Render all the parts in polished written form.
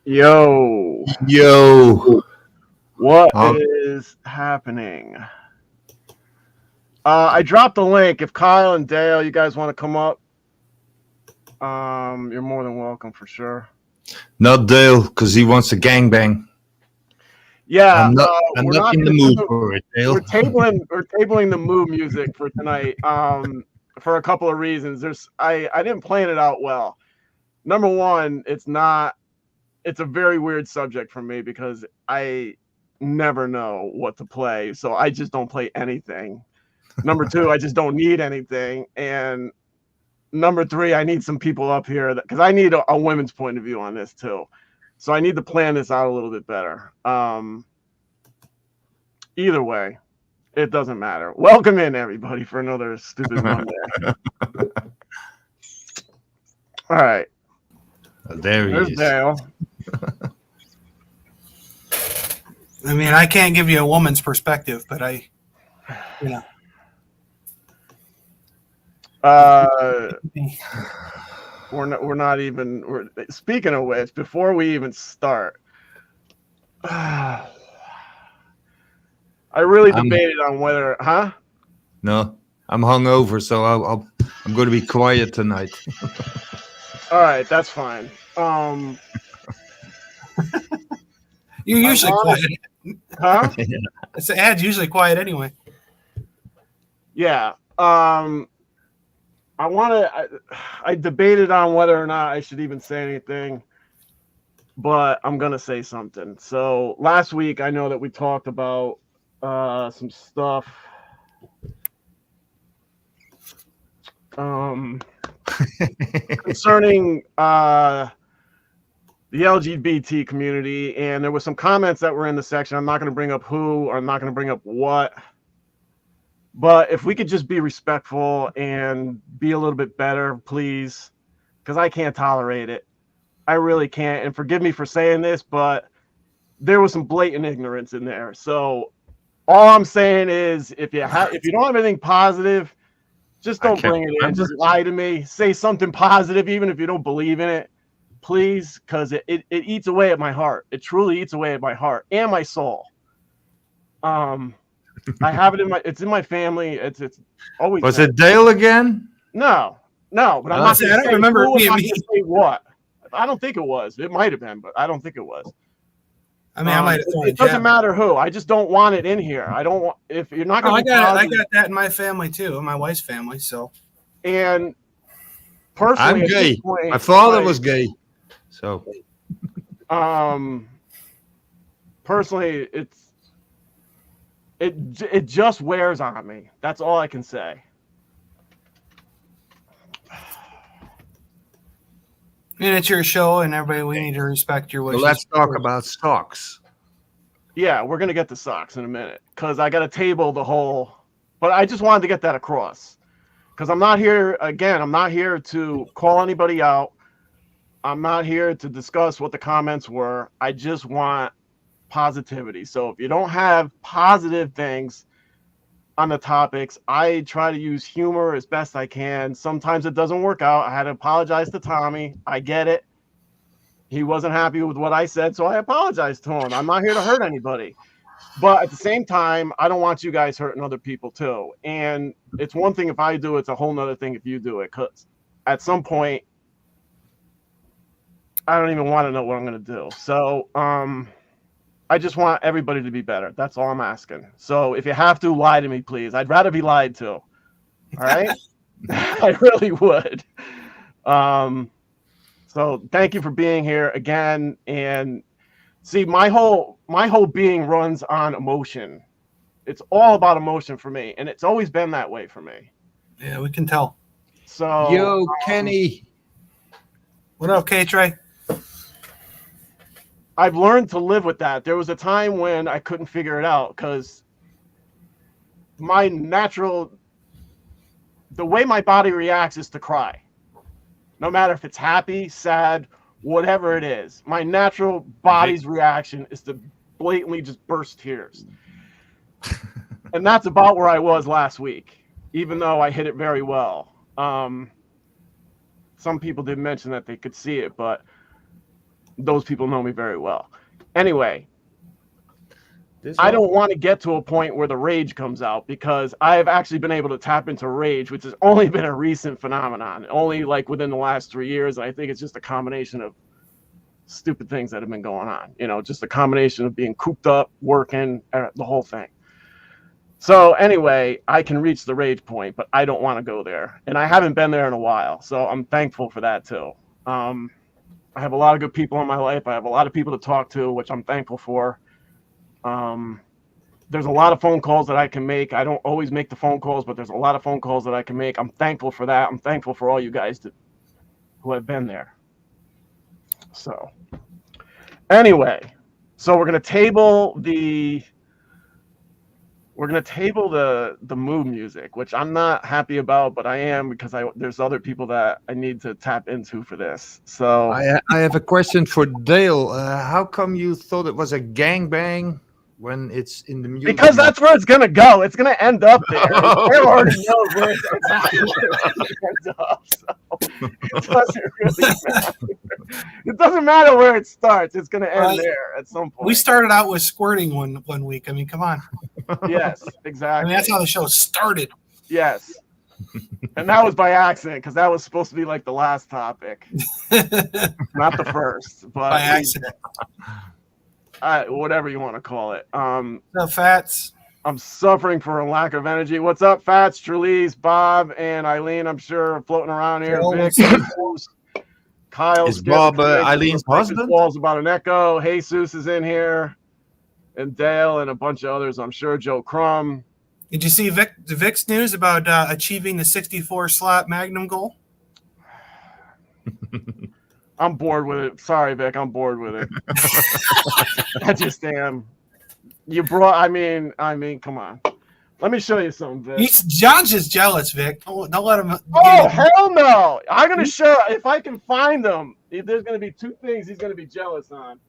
Yo, Yo. what Huh? is happening? I dropped the link. If Kyle and Dale, you guys want to come up, you're more than welcome for sure. Not Dale, because he wants a gangbang. Yeah, I'm we're not not in the going to do mood the. for it, Dale. We're tabling the mood music for tonight. For a couple of reasons. I didn't plan it out well. Number one, it's a very weird subject for me because I never know what to play, so I just don't play anything. Number two, I just don't need anything, and number three, I need some people up here because I need a women's point of view on this too. So I need to plan this out a little bit better. Either way, it doesn't matter. Welcome in everybody for another stupid Monday. All right, There he there's is. Dale. I mean, I can't give you a woman's perspective, but you know. We're not even. Speaking of which, before we even start, I really debated on whether, No, I'm hungover, so I'm going to be quiet tonight. All right, that's fine. You're usually quiet. Huh? It's the ad's usually quiet anyway. Yeah. I debated on whether or not I should even say anything, but I'm gonna say something. So last week, I know that we talked about some stuff. Concerning the LGBT community, and there were some comments that were in the section. I'm not going to bring up who, or I'm not going to bring up what, but if we could just be respectful and be a little bit better, please, because I can't tolerate it. I really can't. And forgive me for saying this, but there was some blatant ignorance in there. So all I'm saying is, if you don't have anything positive, just don't bring it in. Just lie to me. Say something positive, even if you don't believe in it, please, because it eats away at my heart. It truly eats away at my heart and my soul. I have it it's in my family. It's always. Was it Dale again? No, but I'm not. I don't remember it being me. Say what? I don't think it was. It might have been, but I don't think it was. I mean, I might have thrown it doesn't matter who. I just don't want it in here. I don't want. If you're not going to, I got that in my family too, in my wife's family. So, and personally, I'm gay. Point, my father was gay, so. Personally, it just wears on me. That's all I can say. And it's your show, and everybody, we need to respect your wishes. So let's talk about socks. Yeah, we're gonna get to socks in a minute because I got to table the whole. But I just wanted to get that across because I'm not here again. I'm not here to call anybody out. I'm not here to discuss what the comments were. I just want positivity. So if you don't have positive things on the topics, I try to use humor as best I can. Sometimes it doesn't work out. I had to apologize to Tommy. I get it. He wasn't happy with what I said, so I apologized to him. I'm not here to hurt anybody. But at the same time, I don't want you guys hurting other people too. And it's one thing if I do it, it's a whole nother thing if you do it. Because at some point, I don't even want to know what I'm going to do. So I just want everybody to be better. That's all I'm asking. So if you have to, lie to me, please. I'd rather be lied to. All right? I really would. So thank you for being here again. And see, my whole being runs on emotion. It's all about emotion for me, and it's always been that way for me. Yeah, we can tell. So Yo, Kenny. What up, K-Trey? I've learned to live with that. There was a time when I couldn't figure it out because the way my body reacts is to cry. No matter if it's happy, sad, whatever it is. My natural body's reaction is to blatantly just burst tears. And that's about where I was last week, even though I hit it very well. Some people did mention that they could see it, but those people know me very well. Anyway, I don't want to get to a point where the rage comes out, because I've actually been able to tap into rage, which has only been a recent phenomenon, only like within the last 3 years. And I think it's just a combination of stupid things that have been going on, just a combination of being cooped up, working, the whole thing. So anyway, I can reach the rage point, but I don't want to go there. And I haven't been there in a while. So I'm thankful for that too. I have a lot of good people in my life. I have a lot of people to talk to, which I'm thankful for. There's a lot of phone calls that I can make. I don't always make the phone calls, but there's a lot of phone calls that I can make. I'm thankful for that. I'm thankful for all you guys who have been there. So anyway, so we're going to table the mood music, which I'm not happy about, but I am, because there's other people that I need to tap into for this. So I have a question for Dale. How come you thought it was a gangbang when it's in the music? Because that's where it's gonna go. It's gonna end up there. Dale already knows where it's gonna end up. So it doesn't really matter. It doesn't matter where it starts. It's gonna end there at some point. We started out with squirting one week. I mean, come on. Yes, exactly. I mean, that's how the show started. Yes. And that was by accident, because that was supposed to be like the last topic, not the first. But by accident. Whatever you want to call it. So Fats. I'm suffering for a lack of energy. What's up, Fats, Trelise, Bob, and Eileen? I'm sure floating around here. Vic, Kyle, is Bob Eileen's husband? Walls about an echo. Jesus is in here, and Dale, and a bunch of others. I'm sure. Joe Crum. Did you see Vic's news about achieving the 64 slot Magnum goal? I'm bored with it. Sorry, Vic. I'm bored with it. I just am. I mean, come on. Let me show you something, Vic. John's just jealous, Vic. Don't let him. Oh, hell no. I'm going to show, if I can find them, there's going to be two things he's going to be jealous on.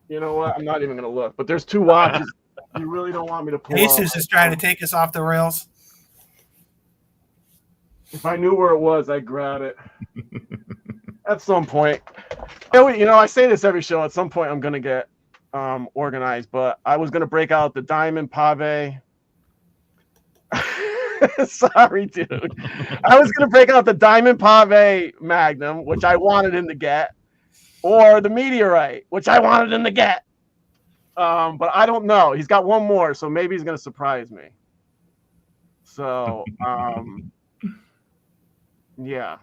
You know what? I'm not even going to look. But there's two watches you really don't want me to pull Jesus is trying to take us off the rails. If I knew where it was, I'd grab it. At some point. I say this every show. At some point, I'm going to get organized. But I was going to break out the Diamond Pave. Sorry, dude. I was going to break out the Diamond Pave Magnum, which I wanted him to get. Or the Meteorite, which I wanted him to get. But I don't know. He's got one more, so maybe he's going to surprise me. So, yeah.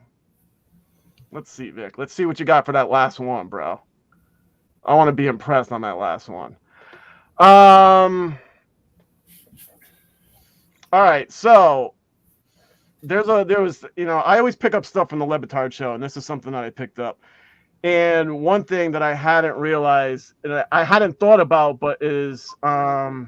Let's see, Vic. Let's see what you got for that last one, bro. I want to be impressed on that last one. All right, so there was, I always pick up stuff from the Le Batard show, and this is something that I picked up. And one thing that I hadn't realized, and I hadn't thought about, but is all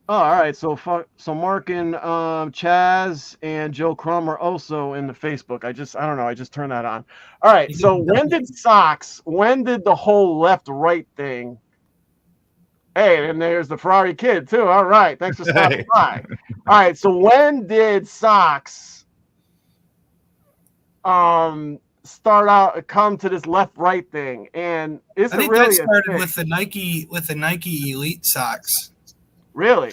right. So Mark and Chaz and Joe Crum are also in the Facebook. I don't know. I just turned that on. All right. So when did the whole left-right thing? Hey, and there's the Ferrari kid too. All right. Thanks for stopping by. All right. So when did socks come to this left-right thing? And is it really? I think that started with the Nike Elite socks. Really?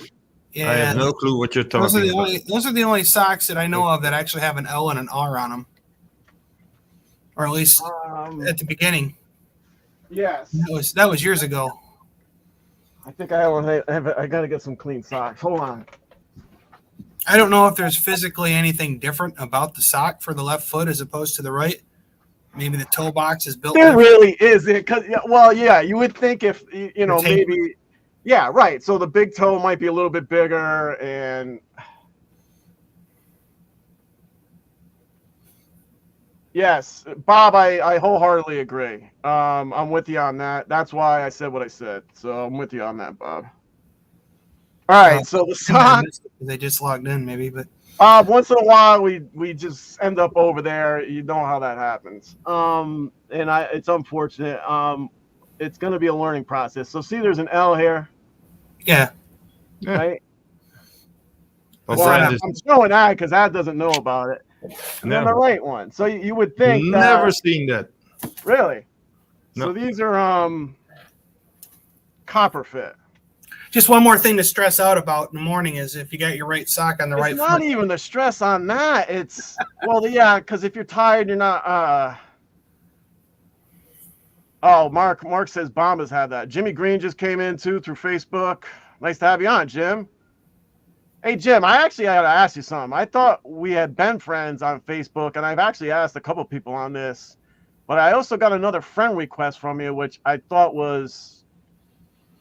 Yeah. I have no clue what you're talking about. Those are the only socks that I know of that actually have an L and an R on them, or at least at the beginning. Yes. That was years ago. I think I got to get some clean socks. Hold on. I don't know if there's physically anything different about the sock for the left foot as opposed to the right. Maybe the toe box is built. There really isn't, you would think if maybe. Yeah, right. So the big toe might be a little bit bigger, and yes, Bob, I wholeheartedly agree. I'm with you on that. That's why I said what I said. So I'm with you on that, Bob. All right, so the sock. They just logged in, maybe, but once in a while we just end up over there. You know how that happens. It's unfortunate. It's going to be a learning process. So see, there's an L here. Yeah. Right. My Well, friend I'm is showing Ad because Ad doesn't know about it. And then the never, right one. So you would think never that seen that. really. No. So these are copper fit. Just one more thing to stress out about in the morning is if you got your right sock on the It's right not foot. even the stress on that. It's yeah, because if you're tired, you're not. Oh, Mark says Bombas had that. Jimmy Green just came in too through Facebook. Nice to have you on, Jim. Hey, Jim, I actually had to ask you something. I thought we had been friends on Facebook, and I've actually asked a couple people on this, but I also got another friend request from you, which I thought was,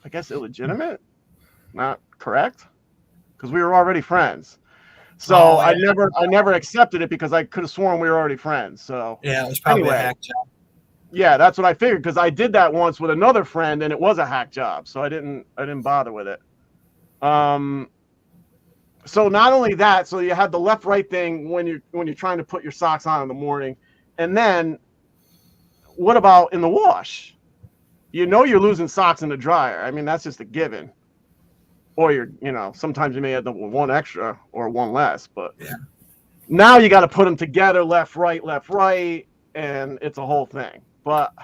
I guess, illegitimate, not correct, because we were already friends. So Oh, I yeah. never accepted it because I could have sworn we were already friends. So Yeah, it was probably anyway, a hack job. yeah, that's what I figured because I did that once with another friend, and it was a hack job, so I didn't bother with it. So not only that, so you have the left-right thing when you're trying to put your socks on in the morning, and then what about in the wash? You know you're losing socks in the dryer. I mean, that's just a given. Or sometimes you may have the one extra or one less, but Yeah. now you got to put them together, left, right, and it's a whole thing. But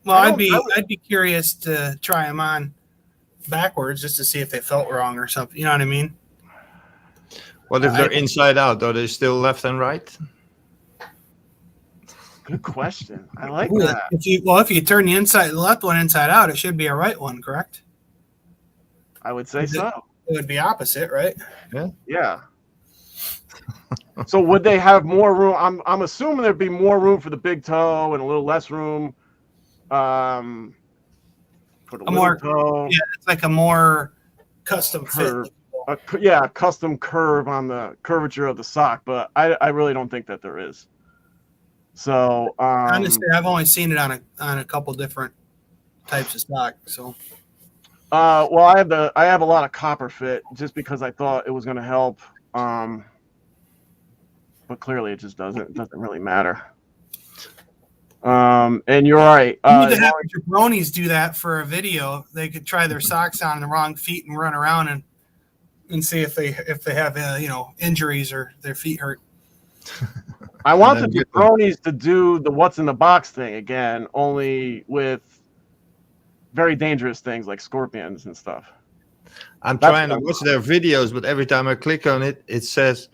Well, I'd be curious to try them on backwards just to see if they felt wrong or something. You know what I mean? What if they're inside out? Are they still left and right? good question. I like that. If you turn the left one inside out, it should be a right one, correct? I would say so. It would be opposite, right? Yeah. So would they have more room? I'm assuming there'd be more room for the big toe and a little less room for the little toe. Yeah, it's like a more custom curve. fit. Custom curve on the curvature of the sock, but I really don't think that there is. So honestly, I've only seen it on a couple different types of sock. So well, I have a lot of copper fit just because I thought it was going to help. But clearly it just doesn't. It doesn't really matter. And you're right. You need to have jabronis do that for a video. They could try their socks on the wrong feet and run around and see if they have injuries or their feet hurt. I want the jabronis to do the what's in the box thing again, only with very dangerous things like scorpions and stuff. I'm trying to watch their videos, but every time I click on it, it says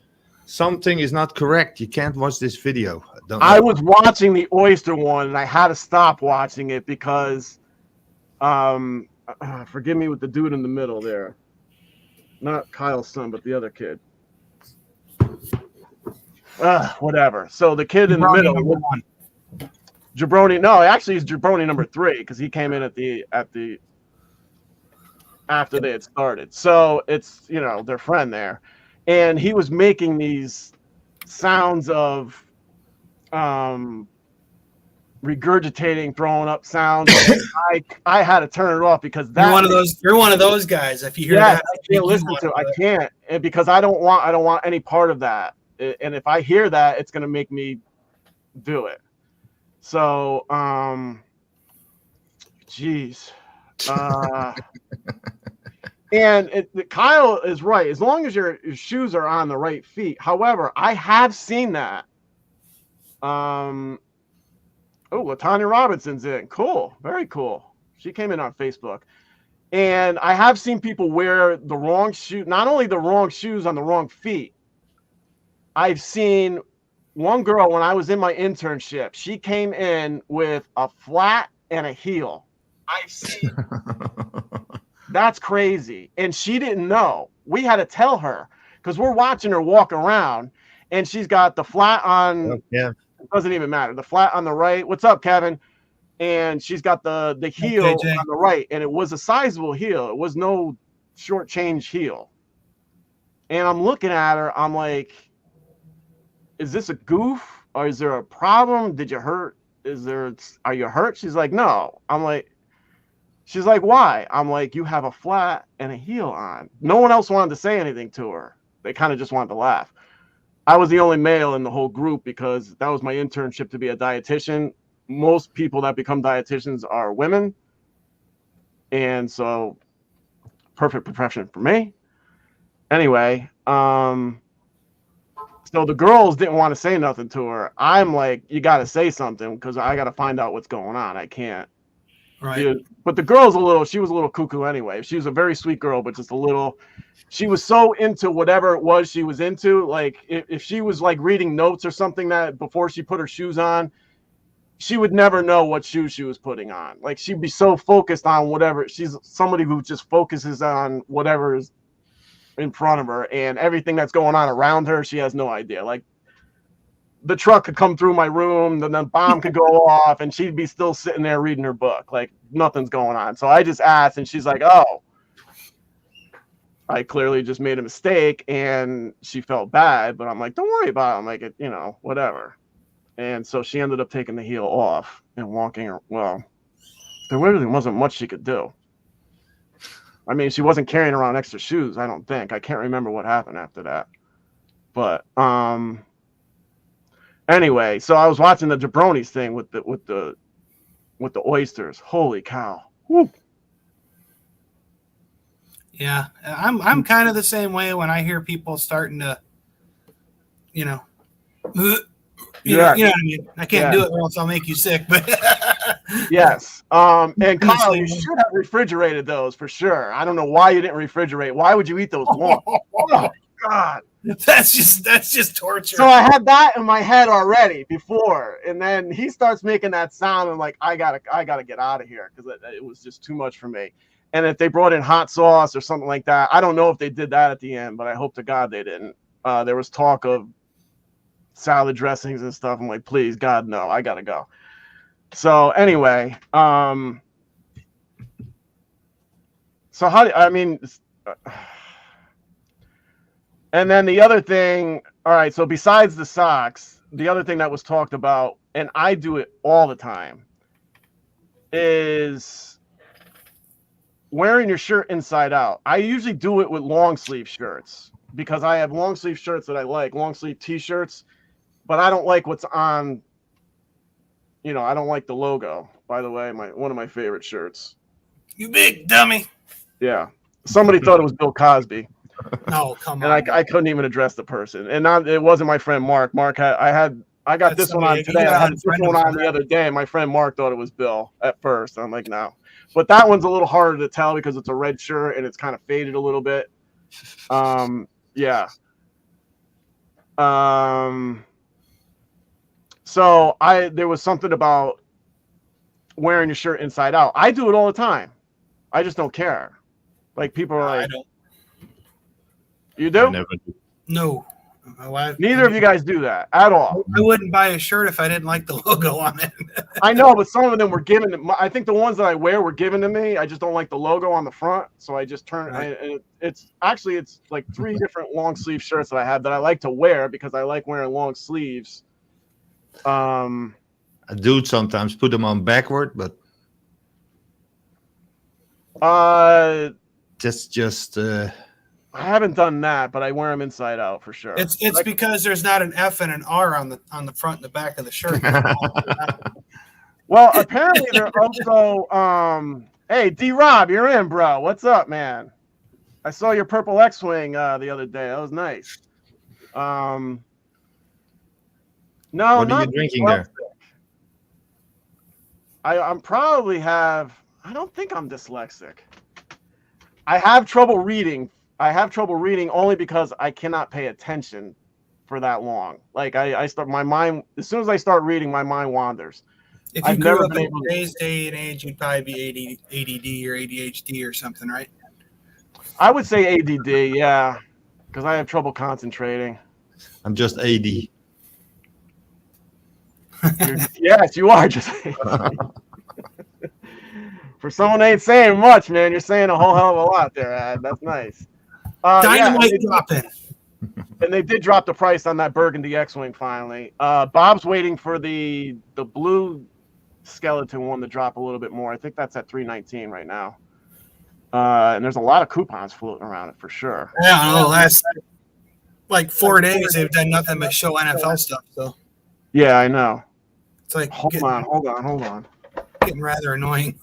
something is not correct. You can't watch this video. I was watching the oyster one, and I had to stop watching it because, forgive me with the dude in the middle there, not Kyle's son, but the other kid. Whatever. So the kid in the middle, Jabroni. No, actually, he's Jabroni number 3 because he came in at the after they had started. So it's their friend there, and he was making these sounds of regurgitating, throwing up sounds. I had to turn it off because you're one of those guys. If you hear that, I can't listen to it. I can't, and because I don't want any part of that. And if I hear that, it's gonna make me do it. So, geez. And Kyle is right. As long as your shoes are on the right feet. However, I have seen that. LaTanya Robinson's in. Cool. Very cool. She came in on Facebook. And I have seen people wear the wrong shoe, not only the wrong shoes on the wrong feet. I've seen one girl when I was in my internship. She came in with a flat and a heel. I've seen. That's crazy. And she didn't know. We had to tell her because we're watching her walk around and she's got the flat on. Yeah. It doesn't even matter. The flat on the right. What's up, Kevin? And she's got the heel on the right. And it was a sizable heel. It was no short change heel. And I'm looking at her. I'm like, is this a goof or is there a problem? Did you hurt? Are you hurt? She's like, no. I'm like, she's like, why? I'm like, you have a flat and a heel on. No one else wanted to say anything to her. They kind of just wanted to laugh. I was the only male in the whole group because that was my internship to be a dietitian. Most people that become dietitians are women. And so perfect profession for me. Anyway, So the girls didn't want to say nothing to her. I'm like, you got to say something because I got to find out what's going on. I can't. Right. Dude. But the girl's she was a little cuckoo anyway. She was a very sweet girl, but just a little, she was so into whatever it was she was into. Like if she was like reading notes or something that before she put her shoes on, she would never know what shoes she was putting on. Like she'd be so focused on whatever. She's somebody who just focuses on whatever is in front of her, and everything that's going on around her, she has no idea. Like the truck could come through my room, then the bomb could go off, and she'd be still sitting there reading her book. Like nothing's going on. So I just asked, and she's like, oh, I clearly just made a mistake, and she felt bad, but I'm like, don't worry about it. I'm like, whatever. And so she ended up taking the heel off and walking. Well, there really wasn't much she could do. I mean, she wasn't carrying around extra shoes, I don't think. I can't remember what happened after that. But anyway, so I was watching the jabronis thing with the oysters. Holy cow. Woo. Yeah, I'm kind of the same way when I hear people starting to, you know what I mean. I can't do it, or else I'll make you sick. But yes, and Kyle, you should have refrigerated those for sure. I don't know why you didn't refrigerate. Why would you eat those warm? Oh God, that's just torture. So I had that in my head already before, and then he starts making that sound, and like I gotta get out of here because it was just too much for me. And if they brought in hot sauce or something like that, I don't know if they did that at the end, but I hope to God they didn't. There was talk of salad dressings and stuff. I'm like, please, God, no, I gotta go. So anyway, so and then the other thing, all right, so besides the socks, the other thing that was talked about, and I do it all the time, is wearing your shirt inside out. I usually do it with long sleeve shirts because I have long sleeve shirts that I like, long sleeve t-shirts, but I don't like what's on, I don't like the logo. By the way, one of my favorite shirts. You big dummy. Yeah. Somebody thought it was Bill Cosby. No, come on. And I couldn't even address the person. And it wasn't my friend Mark. Mark I got this one on today. I had this one on the other day. My friend Mark thought it was Bill at first. I'm like, no. But that one's a little harder to tell because it's a red shirt and it's kind of faded a little bit. Yeah. So there was something about wearing your shirt inside out. I do it all the time. I just don't care. Like people are like, I don't. You do? I never do. No. Neither of you guys do that at all. I wouldn't buy a shirt if I didn't like the logo on it. I know, but some of them were given. I think the ones that I wear were given to me. I just don't like the logo on the front, so I just turn. Right. It's like 3 different long sleeve shirts that I have that I like to wear because I like wearing long sleeves. I do sometimes put them on backward, but just. I haven't done that, but I wear them inside out for sure. It's because there's not an F and an R on the front and the back of the shirt. Well, apparently they're also hey, D-Rob, you're in, bro. What's up, man? I saw your purple X-Wing the other day. That was nice. No, what are you drinking there? I'm probably have. I don't think I'm dyslexic. I have trouble reading. I have trouble reading only because I cannot pay attention for that long. Like I start, my mind, as soon as I start reading, my mind wanders. If you grew up in today's day and age, you'd probably be ADD or ADHD or something, right? I would say ADD, yeah, because I have trouble concentrating. I'm just AD. Yes, you are just AD. For someone ain't saying much, man, you're saying a whole hell of a lot there, Ad. That's nice. Dynamite dropping. And they did drop the price on that Burgundy X-Wing finally. Bob's waiting for the blue skeleton one to drop a little bit more. I think that's at $319 right now. And there's a lot of coupons floating around it for sure. Yeah, I know. Last like 4 days they've done nothing but show NFL stuff. So yeah, I know. It's like hold on. Getting rather annoying.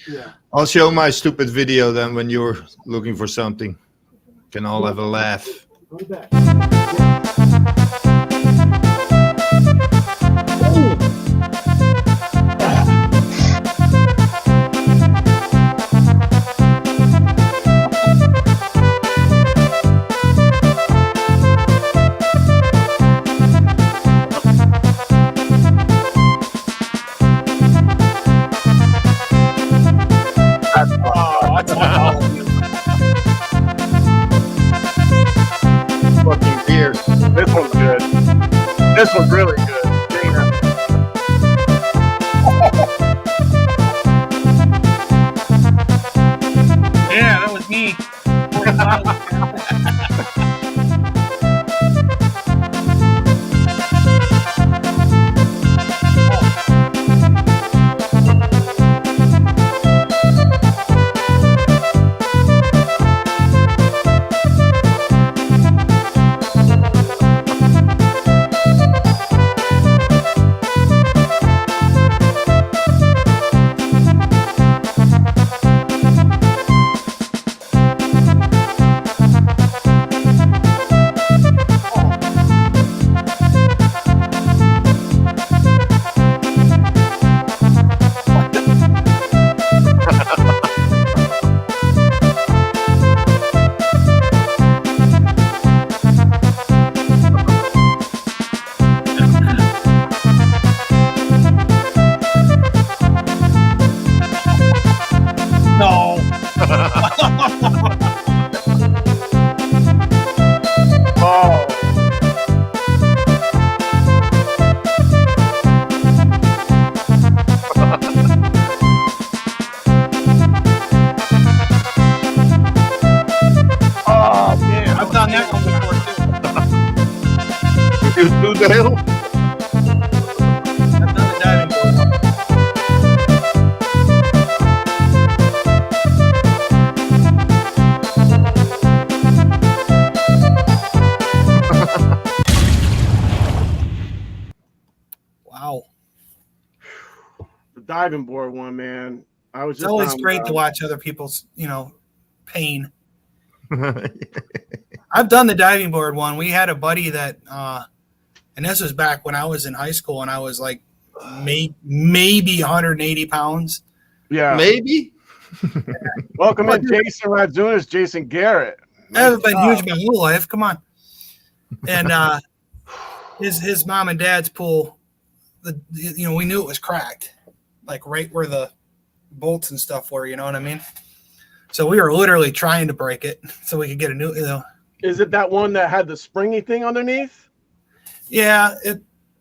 Yeah. I'll show my stupid video then when you're looking for something. Can all have a laugh. Come back. Fucking beer. This one's good. This one's really good. Dana. Yeah, that was me. No. Oh. Oh, man. I've done that one before too. You do the hell? I've done the diving board one. Wow. The diving board one, man. I was It's just always on, great to watch other people's, pain. I've done the diving board one. We had a buddy that, and this was back when I was in high school, and I was like maybe 180 pounds. Yeah. Maybe. Welcome in, Jason Radzunas, Jason Garrett. I haven't been huge my whole life. Come on. And his mom and dad's pool, we knew it was cracked, like right where the bolts and stuff were. You know what I mean? So we were literally trying to break it so we could get a new. Is it that one that had the springy thing underneath? Yeah,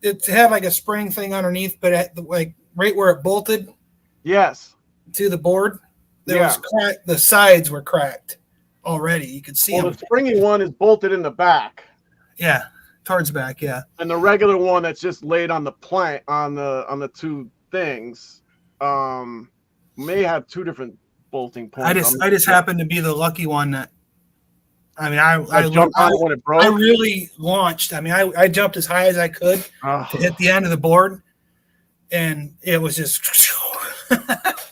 it had like a spring thing underneath, but at like right where it bolted Yes. to the board, there was crack. The sides were cracked already. You could see Well, them. the springy one is bolted in the back, Yeah, towards back. Yeah. and the regular one that's just laid on the plank on the two things may have two different bolting points. I just happened to be the lucky one that. I mean, I jumped on it when it broke. I really launched. I mean, I jumped as high as I could to hit the end of the board, and it was just.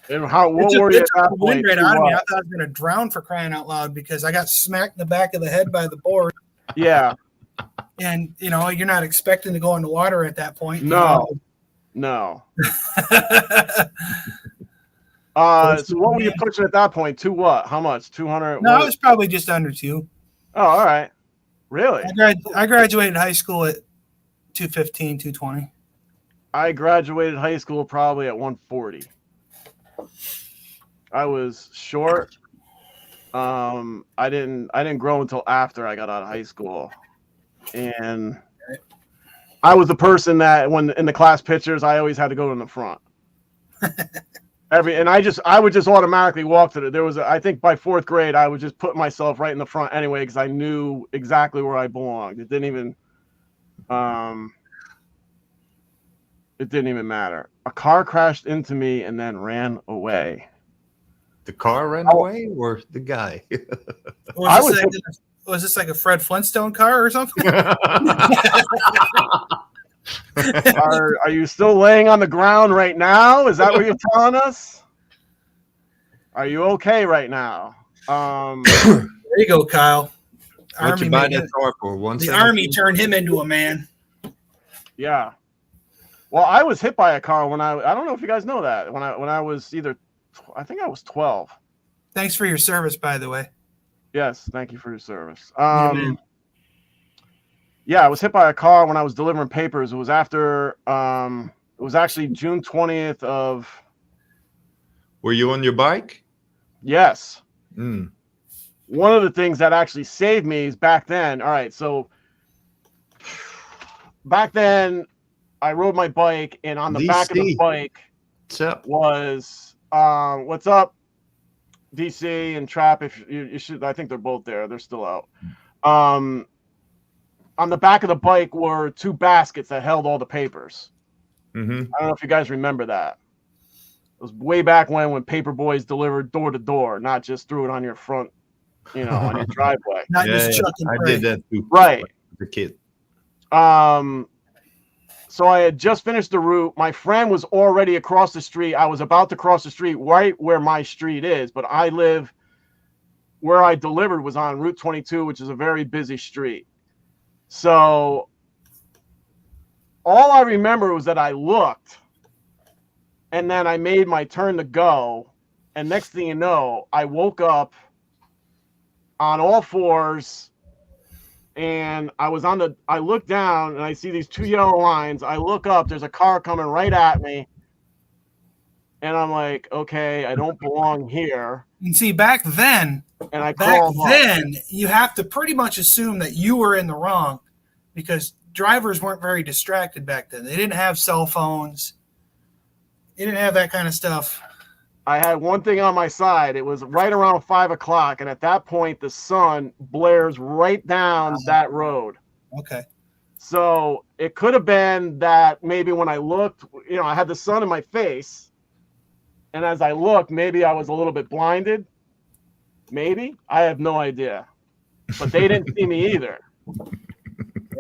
And what were you at that point? Right out of me. I thought I was going to drown for crying out loud because I got smacked in the back of the head by the board. Yeah. And you're not expecting to go in the water at that point. No. So what were you pushing at that point? To what? How much? 200? No, I was probably just under 2. Oh, all right. Really? I graduated high school at 215, 220. I graduated high school probably at 140. I was short. I didn't grow until after I got out of high school, and I was the person that when in the class pictures I always had to go in the front. I would just automatically walk to it. There was I think by 4th grade I would just put myself right in the front anyway because I knew exactly where I belonged. It didn't even matter. A car crashed into me and then ran away. The car ran away or the guy? Was this like a Fred Flintstone car or something? Are you still laying on the ground right now? Is that what you're telling us? Are you okay right now? There you go, Kyle. What you buy that car for? The Army turned him into a man. Yeah. Well, I was hit by a car when I don't know if you guys know that when I was I think I was 12. Thanks for your service, by the way. Yes, thank you for your service. Yeah, I was hit by a car when I was delivering papers. It was after it was actually June 20th of. Were you on your bike? Yes. Mm. One of the things that actually saved me is back then. All right, so back then I rode my bike, and on the back of the bike was what's up, DC and Trap. If you should, I think they're both there. They're still out. On the back of the bike were 2 baskets that held all the papers. Mm-hmm. I don't know if you guys remember that. It was way back when paper boys delivered door to door, not just threw it on your front, on your driveway. Not just chucking. I did that too. Right. The kid. So I had just finished the route. My friend was already across the street. I was about to cross the street right where my street is, but I live where I delivered was on Route 22, which is a very busy street. So all I remember was that I looked, and then I made my turn to go, and next thing you know, I woke up on all fours, and I look down, and I see these 2 yellow lines. I look up, there's a car coming right at me, and I'm like, okay, I don't belong here. And see, back then, you have to pretty much assume that you were in the wrong, because drivers weren't very distracted back then. They didn't have cell phones. They didn't have that kind of stuff. I had one thing on my side. It was right around 5 o'clock, and at that point, the sun blares right down that road. Okay. So it could have been that maybe when I looked, I had the sun in my face, and as I looked, maybe I was a little bit blinded. Maybe. I have no idea. But they didn't see me either.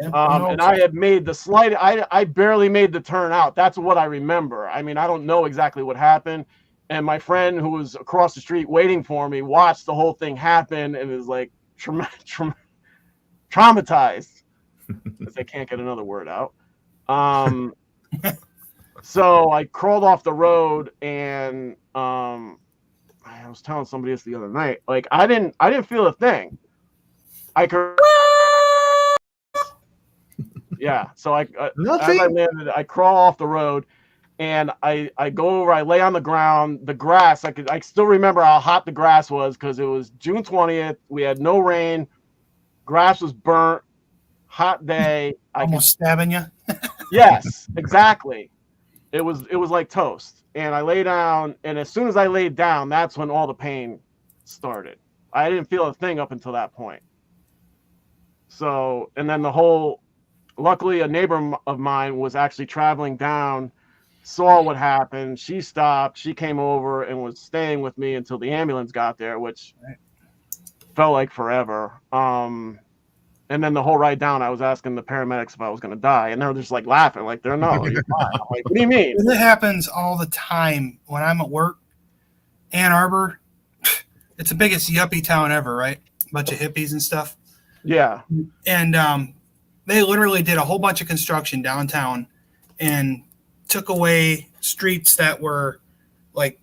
And I had made the slight. I barely made the turn out. That's what I remember. I mean, I don't know exactly what happened. And my friend who was across the street waiting for me watched the whole thing happen and is like traumatized, because they can't get another word out. So I crawled off the road, and I was telling somebody this the other night. Like I didn't feel a thing. I could. Yeah, so as I landed, I crawl off the road, and I go over. I lay on the ground. The grass. I still remember how hot the grass was, because it was June 20th. We had no rain. Grass was burnt. Hot day. Almost stabbing you. Yes, exactly. It was like toast. And I lay down, and as soon as I laid down, that's when all the pain started. I didn't feel a thing up until that point. So, and then luckily, a neighbor of mine was actually traveling down, saw what happened. She stopped. She came over and was staying with me until the ambulance got there, which felt like forever. And then the whole ride down, I was asking the paramedics if I was going to die, and they're just like laughing, like you're fine. I'm like, what do you mean? It happens all the time when I'm at work. Ann Arbor, it's the biggest yuppie town ever, right? A bunch of hippies and stuff. Yeah. And they literally did a whole bunch of construction downtown and took away streets that were like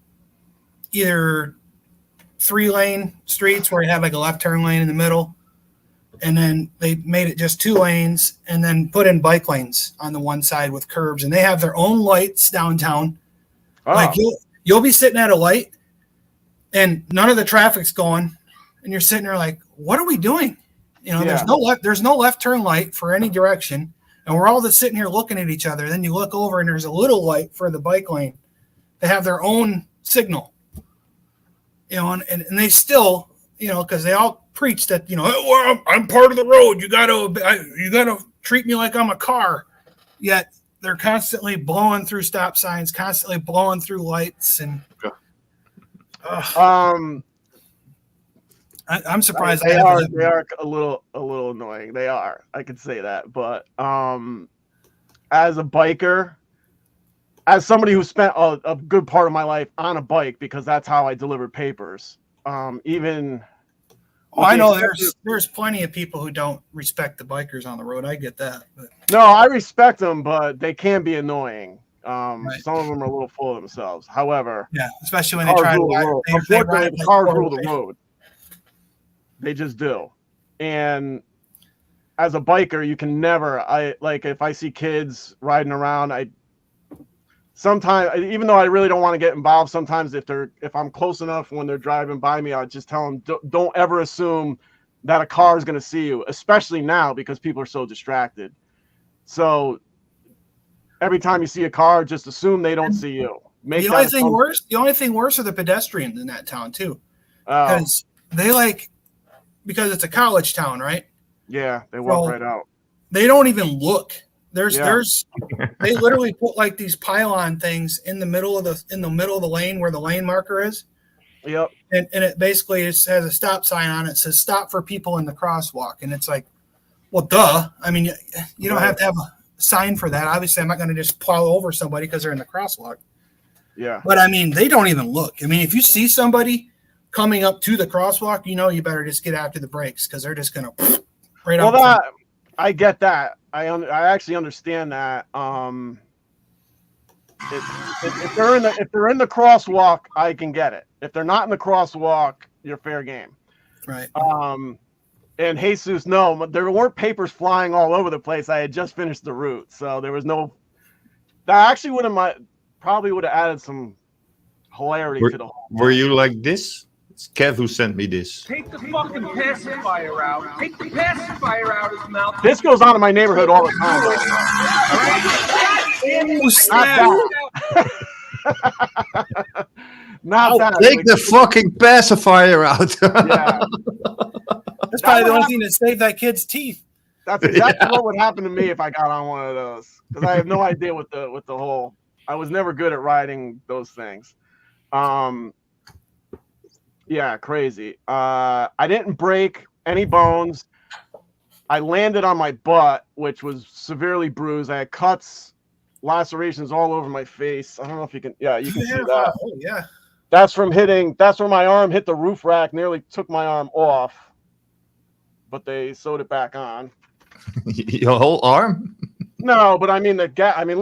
either 3-lane streets where you have like a left turn lane in the middle, and then they made it just 2 lanes, and then put in bike lanes on the one side with curbs, and they have their own lights downtown. Oh. Like you'll be sitting at a light and none of the traffic's going, and you're sitting there like, what are we doing? There's no left turn light for any direction, and we're all just sitting here looking at each other. Then you look over, and there's a little light for the bike lane. They have their own signal, and they still, because they all preach that, well, I'm part of the road. You gotta treat me like I'm a car. Yet they're constantly blowing through stop signs, constantly blowing through lights, and I'm surprised. They are a little annoying. They are. I could say that. But as a biker, as somebody who spent a good part of my life on a bike, because that's how I delivered papers, even Oh, I know there's plenty of people who don't respect the bikers on the road. I get that. But. No, I respect them, but they can be annoying. Right. Some of them are a little full of themselves. However, yeah, especially when they try to ride. Unfortunately, the cars rule the road. They just do. And as a biker, you can never. If I see kids riding around, sometimes, even though I really don't want to get involved, sometimes if I'm close enough when they're driving by me, I'll just tell them, don't ever assume that a car is going to see you, especially now because people are so distracted. So every time you see a car, just assume they don't see you. The only thing worse are the pedestrians in that town too, because because it's a college town, right? Yeah, they walk right out. They don't even look. They literally put like these pylon things in the middle of the lane where the lane marker is. Yep. And it basically has a stop sign on it. It says stop for people in the crosswalk. And it's like, well, duh. I mean, you don't have to have a sign for that. Obviously, I'm not going to just plow over somebody because they're in the crosswalk. Yeah. But I mean, they don't even look. I mean, if you see somebody coming up to the crosswalk, you better just get after the brakes because they're just going to right out. Well, I get that. I actually understand that. If they're in the crosswalk, I can get it. If they're not in the crosswalk, you're fair game. Right. And Jesus, no, there weren't papers flying all over the place. I had just finished the route, so there was no. That actually probably would have added some hilarity to the whole. Were you like this? It's Kev who sent me this. Take the fucking pacifier out. Take the pacifier out of his mouth. This goes on in my neighborhood all the time. Not that. Take the fucking pacifier out. Yeah. That's probably the only thing that saved that kid's teeth. That's exactly what would happen to me if I got on one of those. Because I have no idea with the whole. I was never good at riding those things. Yeah, crazy. I didn't break any bones. I landed on my butt, which was severely bruised. I had cuts, lacerations all over my face. I don't know if you can. Yeah, you can see that. Oh, yeah. That's where my arm hit the roof rack. Nearly took my arm off, but they sewed it back on. Your whole arm? No, but I mean look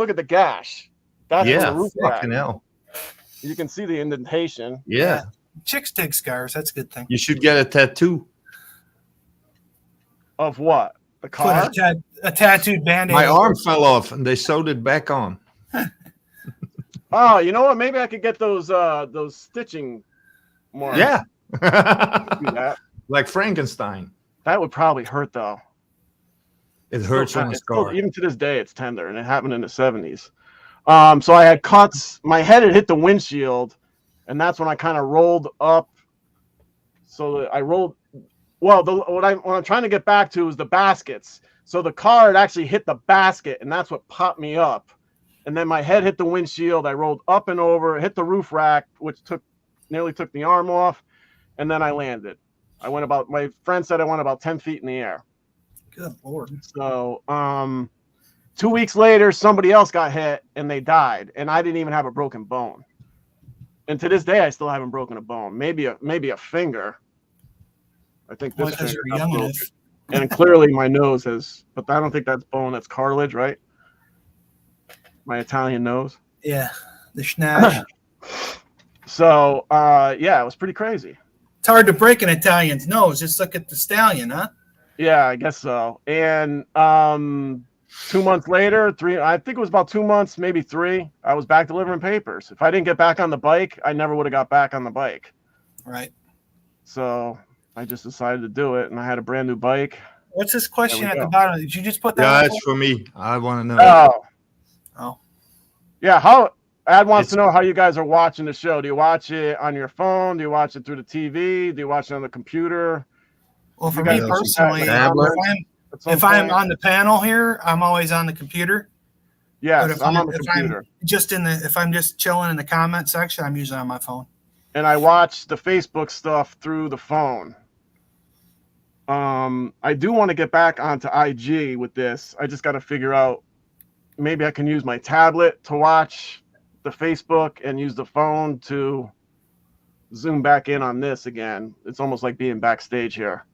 at the gash. That's from the roof rack. Fucking hell. You can see the indentation. Yeah. Chicks take scars. That's a good thing. You should get a tattoo. Of what? The car? Put a tattooed band-aid. My arm fell off and they sewed it back on. Oh, you know what? Maybe I could get those stitching marks. Yeah. Do that. Like Frankenstein. That would probably hurt though. It hurts on a scar. Even to this day, it's tender, and it happened in the 70s. So I had cuts. My head had hit the windshield, and that's when I kind of rolled up. So I rolled. Well, what I'm trying to get back to is the baskets. So the car had actually hit the basket, and that's what popped me up. And then my head hit the windshield. I rolled up and over, hit the roof rack, which nearly took the arm off, and then I landed. My friend said I went about 10 feet in the air. Good Lord. So 2 weeks later, somebody else got hit and they died, and I didn't even have a broken bone. And to this day, I still haven't broken a bone. Maybe a finger. I think this finger got broken. And clearly my nose has, but I don't think that's bone. That's cartilage, right? My Italian nose. Yeah, the schnash. So yeah, it was pretty crazy. It's hard to break an Italian's nose. Just look at the stallion, huh? Yeah, I guess so. And 2 months later, I think it was about 2 months, maybe 3, I was back delivering papers. If I didn't get back on the bike, I never would have got back on the bike. Right. So I just decided to do it, and I had a brand new bike. What's this question at the bottom? Did you just put that? Yeah, it's for me. I want to know. Oh. Yeah, Ad wants to know how you guys are watching the show. Do you watch it on your phone? Do you watch it through the TV? Do you watch it on the computer? Well, for me personally, if I'm on the panel here, I'm always on the computer. Yes, I'm on the computer. If I'm just chilling in the comment section, I'm usually on my phone. And I watch the Facebook stuff through the phone. I do want to get back onto IG with this. I just got to figure out, maybe I can use my tablet to watch the Facebook and use the phone to zoom back in on this again. It's almost like being backstage here,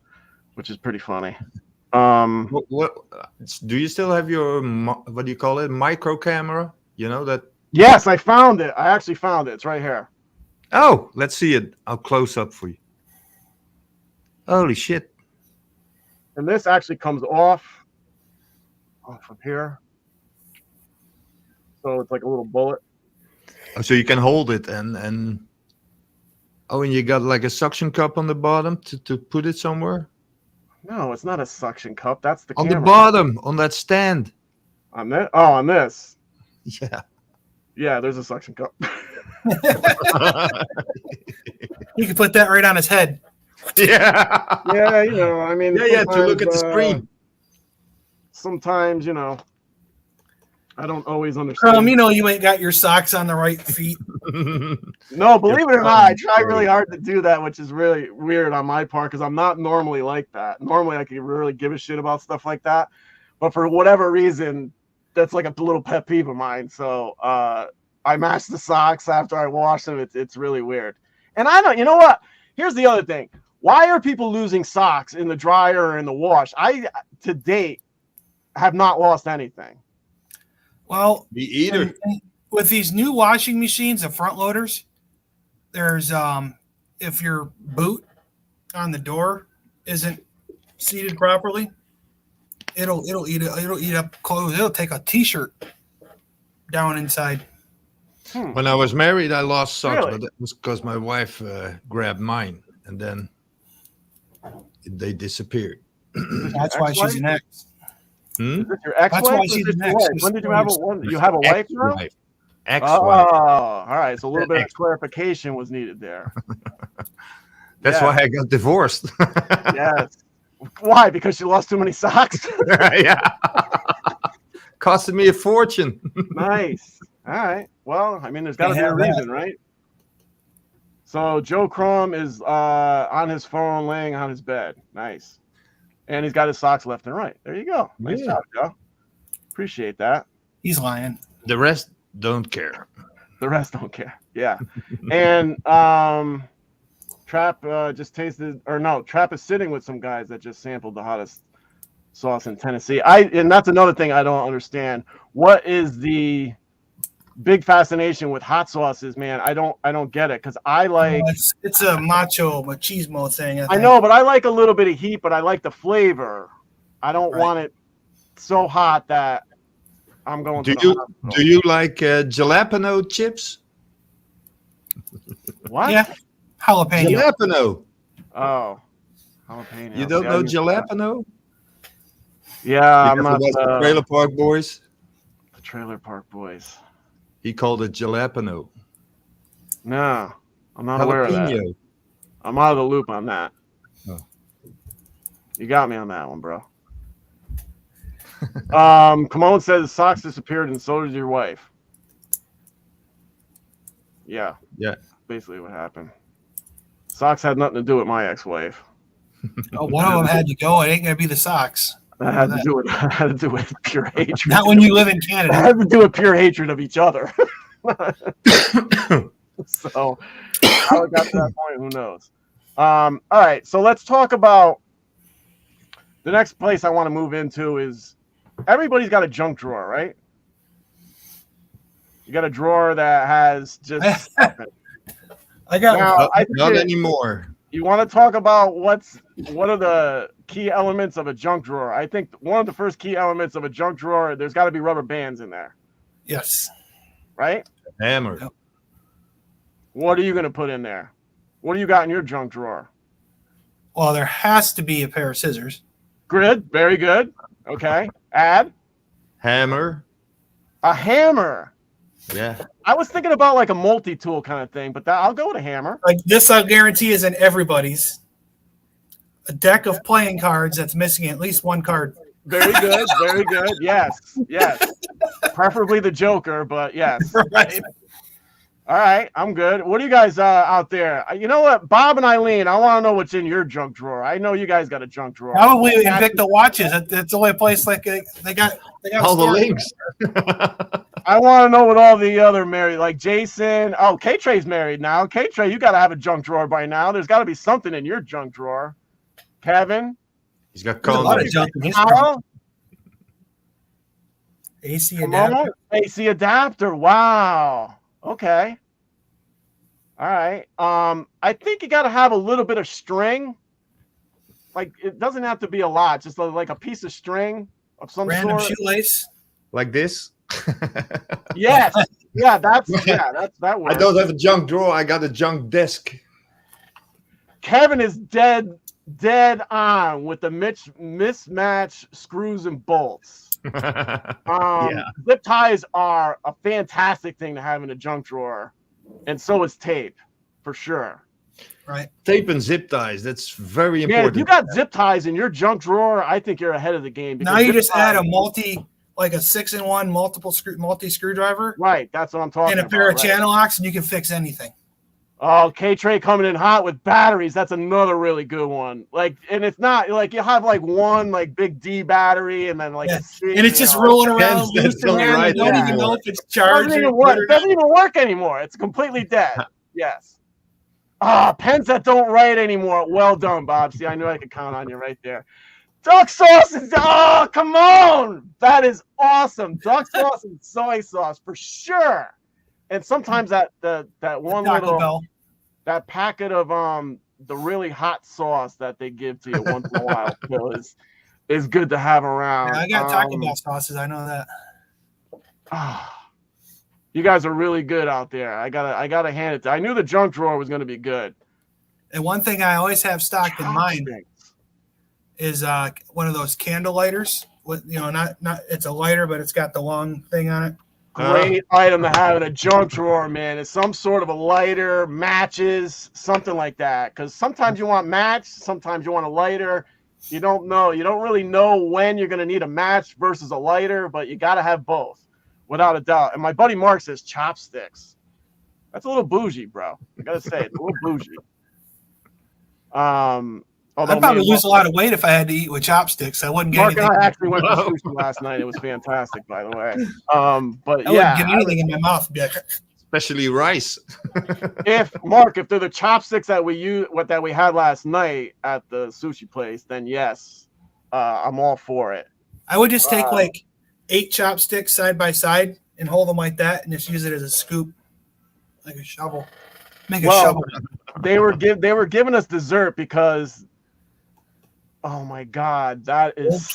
which is pretty funny. What do you still have your what do you call it, micro camera? You know that? Yes, I found it. I actually found it. It's right here. Oh, let's see it. I'll close up for you. Holy shit! And this actually comes off from here. So it's like a little bullet. Oh, so you can hold it and oh, and you got like a suction cup on the bottom to put it somewhere? No, it's not a suction cup. That's the On camera. the bottom, on that stand. On this? Oh, on this. Yeah. Yeah, there's a suction cup. You can put that right on his head. Yeah. Yeah, you know, I mean. Yeah, to look at the screen. Sometimes, you know, I don't always understand. You know, you ain't got your socks on the right feet. No, believe it or not, I try really hard to do that, which is really weird on my part because I'm not normally like that. Normally, I can really give a shit about stuff like that, but for whatever reason, that's like a little pet peeve of mine. So I match the socks after I wash them. It's really weird. And I don't. You know what? Here's the other thing. Why are people losing socks in the dryer or in the wash? I to date have not lost anything. Well, Me either. With these new washing machines, the front loaders, there's if your boot on the door isn't seated properly, it'll eat up clothes. It'll take a t-shirt down inside. When I was married, I lost socks, Really? but that was because my wife grabbed mine, and then they disappeared. That's why she's an ex. Is this your ex-wife? That's why or she's is this an your ex. wife? When did you have a one? You have a wife now? Ex-wife. Oh, Ex-wife. all right. So a little bit of clarification was needed there. That's yeah. why I got divorced. Yes. Why? Because she lost too many socks? Yeah. Costed me a fortune. Nice. All right. Well, I mean, there's got to be a have that. reason, right? So Joe Crum is on his phone laying on his bed. Nice. And he's got his socks left and right. There you go. Nice Yeah. job, Joe. Appreciate that. He's lying. The rest don't care. The rest don't care. Yeah. And Trap just tasted, or no, Trap is sitting with some guys that just sampled the hottest sauce in Tennessee. And that's another thing I don't understand. What is the big fascination with hot sauces, man? I don't get it because I like. It's a machismo thing. I know, but I like a little bit of heat, but I like the flavor. I don't want it so hot that I'm going. Do you like jalapeno chips? What? Yeah, jalapeno. Jalapeno. Oh, jalapeno. You don't know jalapeno? Yeah, I'm You not. never watched the Trailer Park Boys. The Trailer Park Boys. He called it jalapeno. No, I'm not aware of that. Jalapeno. I'm out of the loop on that. Oh. You got me on that one, bro. Kimon says socks disappeared and so did your wife. Yeah. Yeah. Basically what happened. Socks had nothing to do with my ex-wife. Oh, one of them had to go. It ain't gonna be the socks. That had to do with pure hatred. Not when you live in It Canada. had to do with pure hatred of each other. So how it got to that point, who knows? All right, so let's talk about the next place I want to move into is everybody's got a junk drawer, right? You got a drawer that has just stuff in it. I got Now, I Not think anymore. you want to talk about what are the key elements of a junk drawer? I think one of the first key elements of a junk drawer, there's got to be rubber bands in there, yes. right? Hammer. Yep. What are you going to put in there? What do you got in your junk drawer? Well, there has to be a pair of scissors. Grid, very good. Okay. Add Hammer. a hammer. Yeah. I was thinking about like a multi-tool kind of thing, but I'll go with a hammer. Like this, I guarantee is in everybody's. A deck of playing cards that's missing at least one card. Very good. Very good. Yes. Yes. Preferably the Joker, but yes. Right. All right. I'm good. What do you guys out there? You know what? Bob and Eileen, I want to know what's in your junk drawer. I know you guys got a junk drawer. Probably Invicta watches. That's the only place like they got All the storage. links. I want to know what all the other married, like Jason. Oh, K-Trey's married now. K-Trey, you got to have a junk drawer by now. There's got to be something in your junk drawer. Kevin. He's got There's a lot of condoms. junk in his Kyle? trunk. AC Come adapter. on. AC adapter. Wow. Okay. All right. I think you got to have a little bit of string. Like, it doesn't have to be a lot. Just like a piece of string of some Random sort. shoelace. Like this. Yes. Yeah, that works. I don't have a junk drawer. I got a junk desk. Kevin is dead on with the mismatch screws and bolts. Zip ties are a fantastic thing to have in a junk drawer, and so is tape, for sure. Right. Tape and zip ties. That's very Man, important. if you got zip ties in your junk drawer, I think you're ahead of the game. Now you zip just ties- add a like a 6-in-1 multi screwdriver Right, that's what I'm talking and about. a pair of right. channel locks, and you can fix anything. Oh, K-Tray coming in hot with batteries. That's another really good one. Like, and it's not like you have like one like big D battery and then like Yeah. a C, And it's just rolling around Hence, loose that's and not around. right You don't even anymore. know if it's It charged. doesn't or even work. good or It doesn't even work anymore. It's completely dead. Yes. Pens that don't write anymore. Well done, Bob. See, I knew I could count on you right there. Duck sauce is come on. That is awesome. Duck sauce and soy sauce for sure. And sometimes that one Taco little Bell. that packet of the really hot sauce that they give to you once in a while too, is good to have around. Yeah, I got Taco Bell sauces. I know that. You guys are really good out there. I gotta hand it to. I knew the junk drawer was gonna be good. And one thing I always have stocked in mind is one of those candle lighters. With not it's a lighter, but it's got the long thing on it. Great item to have in a junk drawer, man. It's some sort of a lighter, matches, something like that. Because sometimes you want match, sometimes you want a lighter. You don't know. You don't really know when you're gonna need a match versus a lighter, but you gotta have both, without a doubt. And my buddy Mark says chopsticks. That's a little bougie, bro. I gotta say, it's a little bougie. I'd probably lose a lot of weight if I had to eat with chopsticks. I wouldn't get Mark anything. and I actually went to sushi last night. It was fantastic, by the way. But I yeah, wouldn't get anything in my mouth. Be like, Especially rice. if they're the chopsticks that we had last night at the sushi place, then yes, I'm all for it. I would just take like 8 chopsticks side by side and hold them like that, and just use it as a scoop, like a shovel. Make a shovel. They were giving us dessert because, oh my God, that is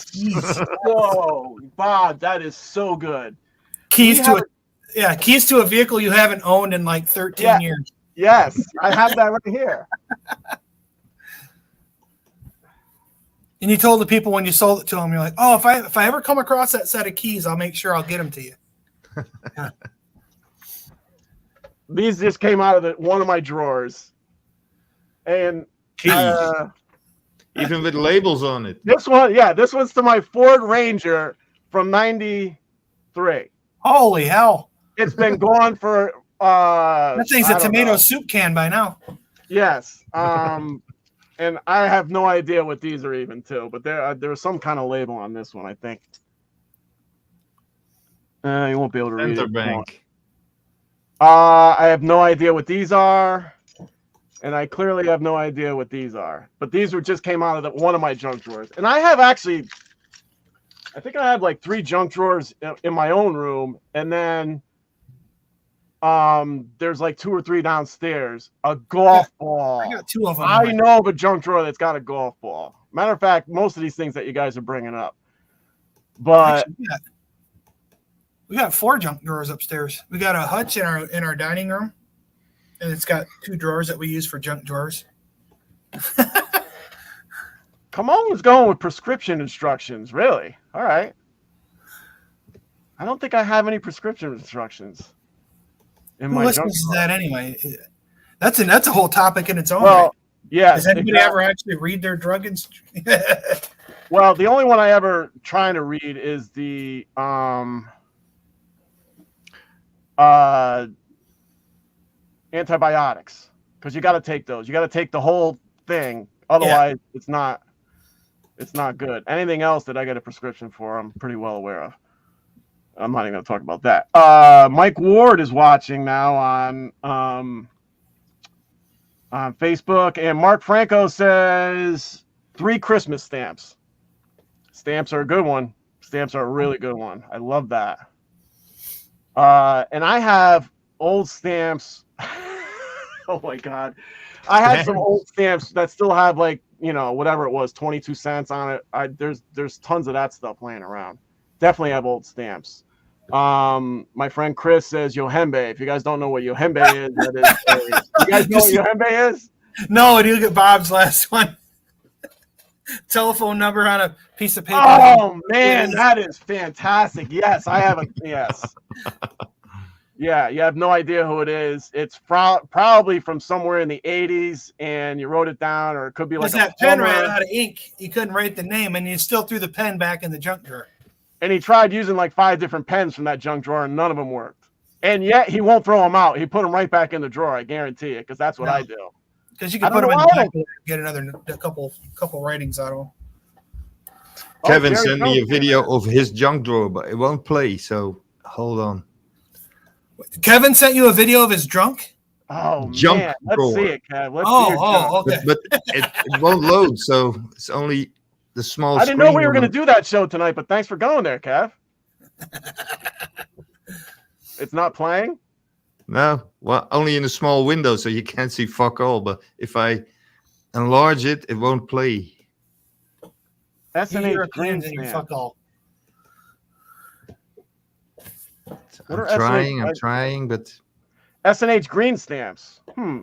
so Bob, that is so good. Keys to a vehicle you haven't owned in like 13 years. Yes, I have that right here. And you told the people when you sold it to them, you're like, "Oh, if I ever come across that set of keys, I'll make sure I'll get them to you." Yeah. These just came out of one of my drawers, and even with labels on it. this one's to my Ford Ranger from '93. Holy hell! It's been gone for That thing's I a don't tomato know. soup can by now. Yes. And I have no idea what these are even too, but there's some kind of label on this one, I think. You won't be able to read Center it. Bank. I have no idea what these are, and I clearly have no idea what these are. But these just came out of one of my junk drawers, and I have actually, I think I have like 3 junk drawers in my own room, and then there's like 2 or 3 downstairs. A golf ball. I got 2 of them. I know of a junk drawer that's got a golf ball. Matter of fact, most of these things that you guys are bringing up. But Actually, we got 4 junk drawers upstairs. We got a hutch in our dining room, and it's got 2 drawers that we use for junk drawers. come on, was going with prescription instructions. Really? All right. I don't think I have any prescription instructions in Who my junk listens to drawer. that anyway? That's a whole topic in its own. Well, right? yes. Does anybody exactly. ever actually read their drug instructions? Well, the only one I ever trying to read is the antibiotics, because you got to take those. You got to take the whole thing. Otherwise, it's not good. Anything else that I get a prescription for, I'm pretty well aware of. I'm not even going to talk about that. Mike Ward is watching now on Facebook, and Mark Franco says 3 Christmas stamps. Stamps are a good one. Stamps are a really good one. I love that. And I have old stamps. Oh my God. I had some old stamps that still have like, whatever it was, 22 cents on it. There's tons of that stuff laying around. Definitely have old stamps. My friend Chris says Yohembe. If you guys don't know what Yohembe is, that is you guys know what Yohembe is? No, and you look at Bob's last one. Telephone number on a piece of paper. Oh man, that is fantastic. Yes, I have yes. Yeah, you have no idea who it is. It's probably from somewhere in the 80s, and you wrote it down, or it could be like that pen ran out of ink. You couldn't write the name, and you still threw the pen back in the junk drawer. And he tried using like 5 different pens from that junk drawer, and none of them worked. And yet he won't throw them out. He put them right back in the drawer. I guarantee it, because that's what I do. Because you can put them in the back and get a couple writings out of them. Kevin sent me a video of his junk drawer, but it won't play. So hold on. Kevin sent you a video of his drunk? Oh, junk man. drawer. Let's see it, Kev. Let's see your junk. Okay. But it won't load, so it's only the small. I didn't know we were going to do that show tonight, but thanks for going there, Kev. It's not playing? No, well, only in a small window, so you can't see fuck all. But if I enlarge it, it won't play. SNH green stamp. Fuck all. I'm trying, but SNH green stamps. I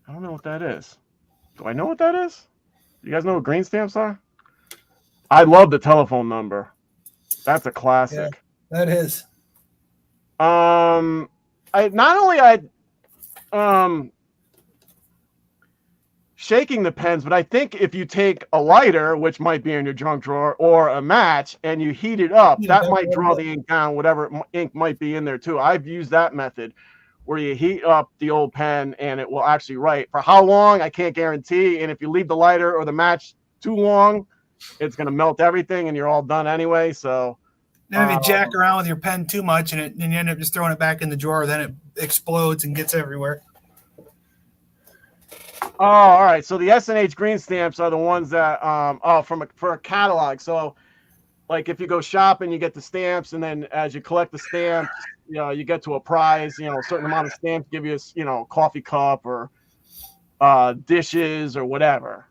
don't know what that is. Do I know what that is? You guys know what green stamps are? I love the telephone number. That's a classic. Yeah, that is. Shaking the pens, but I think if you take a lighter, which might be in your junk drawer, or a match, and you heat it up, that might draw the ink down, whatever ink might be in there too. I've used that method where you heat up the old pen and it will actually write. For how long, I can't guarantee. And if you leave the lighter or the match too long, it's going to melt everything and you're all done anyway. So then if you jack around with your pen too much and you end up just throwing it back in the drawer, then it explodes and gets everywhere. Oh, all right. So the SNH green stamps are the ones that for a catalog. So like if you go shopping, you get the stamps, and then as you collect the stamps, you get to a prize, a certain amount of stamps give you a coffee cup or dishes or whatever.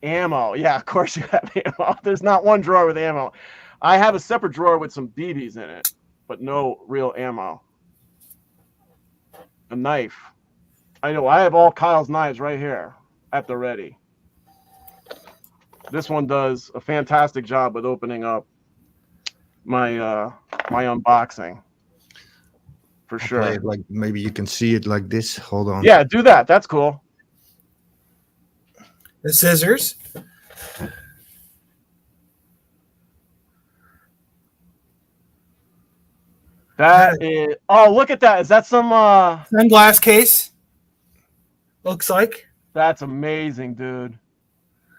Ammo. Yeah, of course you have ammo. There's not one drawer with ammo. I have a separate drawer with some BBs in it, but no real ammo. A knife. I know. I have all Kyle's knives right here at the ready. This one does a fantastic job with opening up my my unboxing. For sure. Like maybe you can see it like this. Hold on. Yeah, do that. That's cool. The scissors. That is. Oh, look at that. Is that some sunglass case? Looks like. That's amazing, dude.